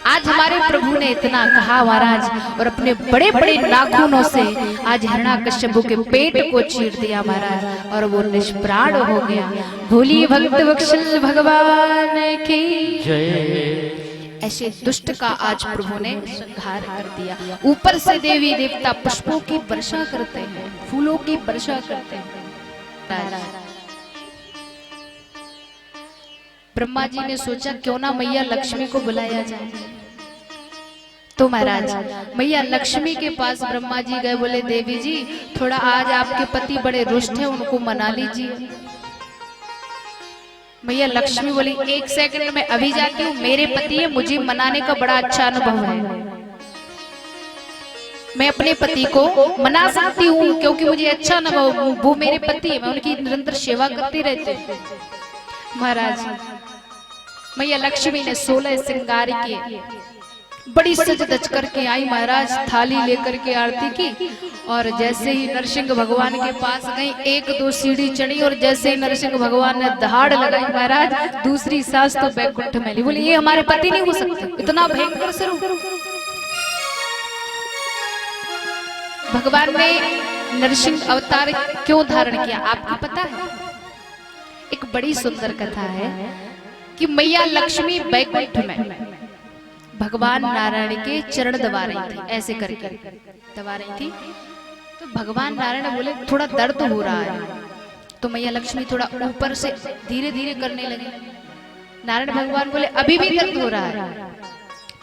S2: आज हमारे प्रभु ने इतना कहा महाराज, और अपने बड़े बड़े नाखूनों से आज हिरण्याकश्यप के पेट को चीर दिया महाराज, और वो निष्प्राण हो गया। भोली भक्त वत्सल भगवान की जय। ऐसे दुष्ट का आज प्रभु ने संहार कर दिया। ऊपर से देवी देवता पुष्पों की वर्षा करते हैं, फूलों की वर्षा करते हैं। ब्रह्मा जी ने सोचा क्यों ना मैया लक्ष्मी को बुलाया जाए। तो महाराज मैया लक्ष्मी के पास ब्रह्मा जी गए, बोले देवी जी थोड़ा आज आपके पति बड़े रुष्ट हैं, उनको मना लीजिए। मैया लक्ष्मी बोली एक सेकंड में अभी जाती हूँ, मेरे पति है, मुझे मनाने का बड़ा अच्छा अनुभव है, मैं अपने पति को मना सकती हूँ क्योंकि मुझे अच्छा अनुभव, वो मेरे पति है, मैं उनकी निरंतर सेवा करती रहती हूँ। महाराज मैया लक्ष्मी ने 16 श्रृंगार किए, बड़ी सज धज करके आई महाराज, थाली लेकर के आरती की, और जैसे ही नरसिंह भगवान के पास गई, 1-2 सीढ़ी चढ़ी, और जैसे ही नरसिंह भगवान ने दहाड़ लगाई महाराज, दूसरी सांस तो बैकुंठ में ली। बोले ये हमारे पति नहीं हो सकते, इतना भयंकर स्वरूप। भगवान ने नरसिंह अवतार क्यों धारण किया आपको पता है? एक बड़ी सुंदर कथा है कि मैया लक्ष्मी बैकुंठ में भगवान नारायण के चरण दबा रही थी, ऐसे करके दबा रही थी। तो भगवान नारायण बोले थोड़ा दर्द हो रहा है, तो मैया लक्ष्मी थोड़ा ऊपर से धीरे धीरे करने लगी। नारायण भगवान बोले अभी भी दर्द हो रहा है,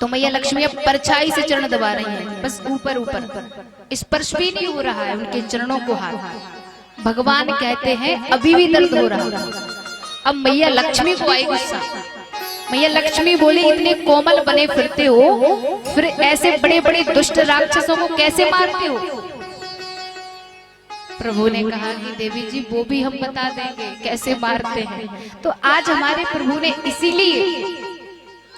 S2: तो मैया लक्ष्मी अब परछाई से चरण दबा रही है, बस ऊपर ऊपर, स्पर्श भी नहीं हो रहा है उनके चरणों को हाथ। भगवान कहते हैं अभी भी दर्द हो रहा है। अब मैया लक्ष्मी को आई गुस्सा, मैया लक्ष्मी बोली इतने कोमल बने फिरते हो, फिर ऐसे बड़े बड़े दुष्ट राक्षसों को कैसे मारते हो? प्रभु ने कहा कि देवी जी वो भी हम बता देंगे कैसे मारते हैं। तो आज हमारे प्रभु ने इसीलिए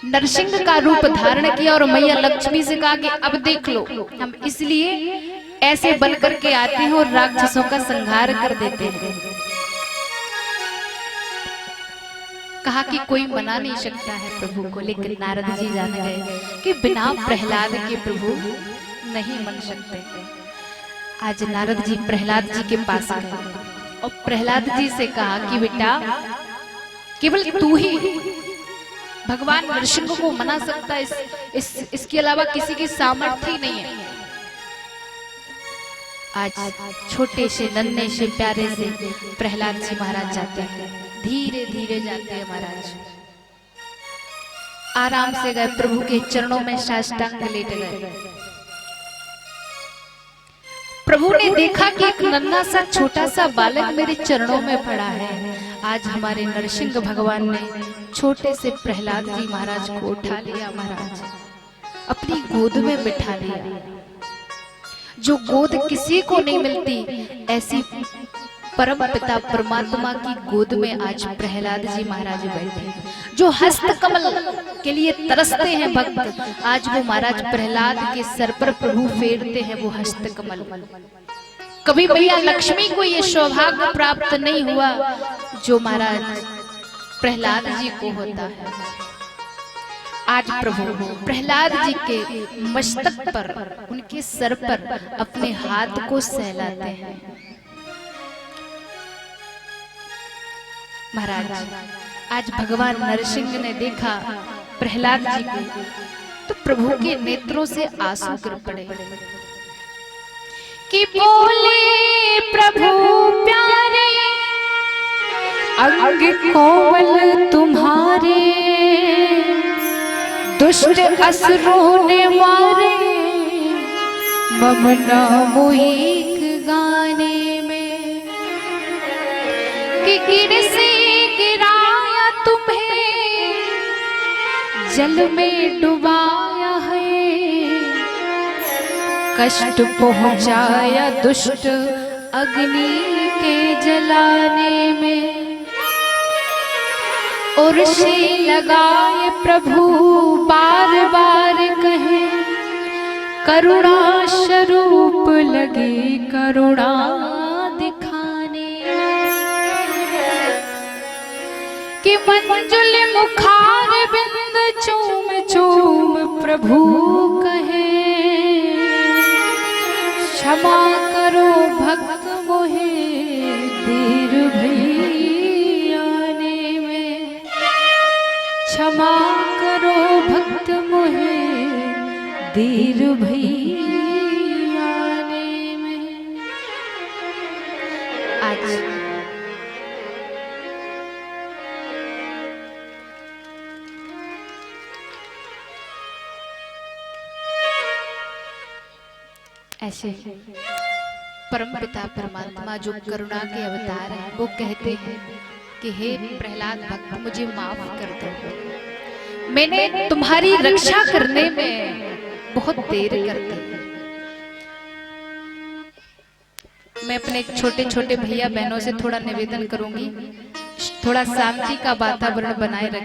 S2: नरसिंह का रूप धारण किया और मैया लक्ष्मी से कहा कि अब देख लो, हम इसलिए ऐसे बन करके आते हैं और राक्षसों का संहार कर देते हैं। कहा कि कोई मना नहीं सकता है प्रभु को, लेकिन नारद जी जान गए कि बिना प्रहलाद के प्रभु नहीं मन सकते। आज नारद जी प्रहलाद जी के पास गए और प्रहलाद जी से कहा कि बेटा केवल तू ही भगवान नरसिंह को मना सकता है, इसके अलावा किसी की सामर्थ्य ही नहीं है। आज छोटे से नन्हे से प्यारे से प्रहलाद जी महाराज जाते हैं, धीरे धीरे जाते हैं महाराज, आराम से गए, प्रभु के चरणों में साष्टांग लेट गए। प्रभु ने देखा कि एक नन्हा सा छोटा सा बालक मेरे चरणों में पड़ा है। आज हमारे नरसिंह भगवान ने छोटे से प्रहलाद जी महाराज को उठा लिया, महाराज अपनी गोद में बिठा लिया। जो गोद किसी को नहीं मिलती, ऐसी परम पिता परमात्मा की गोद में आज प्रहलाद जी महाराज बैठे। जो हस्त कमल के लिए तरसते हैं भक्त, आज वो महाराज प्रहलाद के सर पर प्रभु फेरते हैं वो हस्त कमल। कभी मैया लक्ष्मी को ये सौभाग्य प्राप्त नहीं हुआ जो महाराज प्रहलाद जी को होता है। आज प्रभु प्रहलाद जी के मस्तक पर, उनके सर पर अपने हाथ को सहलाते हैं। महाराज आज भगवान नरसिंह ने देखा प्रहलाद जी को, तो प्रभु के नेत्रों से आंसू गिर पड़े कि बोले प्रभु प्यारे अंग कोमल तुम्हारे, दुष्ट असुरों ने मारे मम नाम एक गाने में, कि गिर से गिराया तुम्हें जल में डुबाया है, कष्ट पहुंचाया दुष्ट अग्नि के जलाने में, और से लगाए प्रभु बार बार कहे करुणा स्वरूप लगे करुणा दिखाने, कि मंजुल मुखार बिंद चूम चूम प्रभु कहे क्षमा करो भक्त मोहे देर भई आने में, क्षमा करो भक्त मोहे देर भई आने में। आज ऐसे परम पिता परमात्मा जो करुणा के अवतार हैं वो कहते हैं कि हे प्रहलाद भक्त मुझे माफ कर दो, मैंने तुम्हारी रक्षा करने में बहुत देर कर दी। मैं अपने छोटे छोटे भैया बहनों से थोड़ा निवेदन करूंगी, थोड़ा शांति का वातावरण बनाए रखें।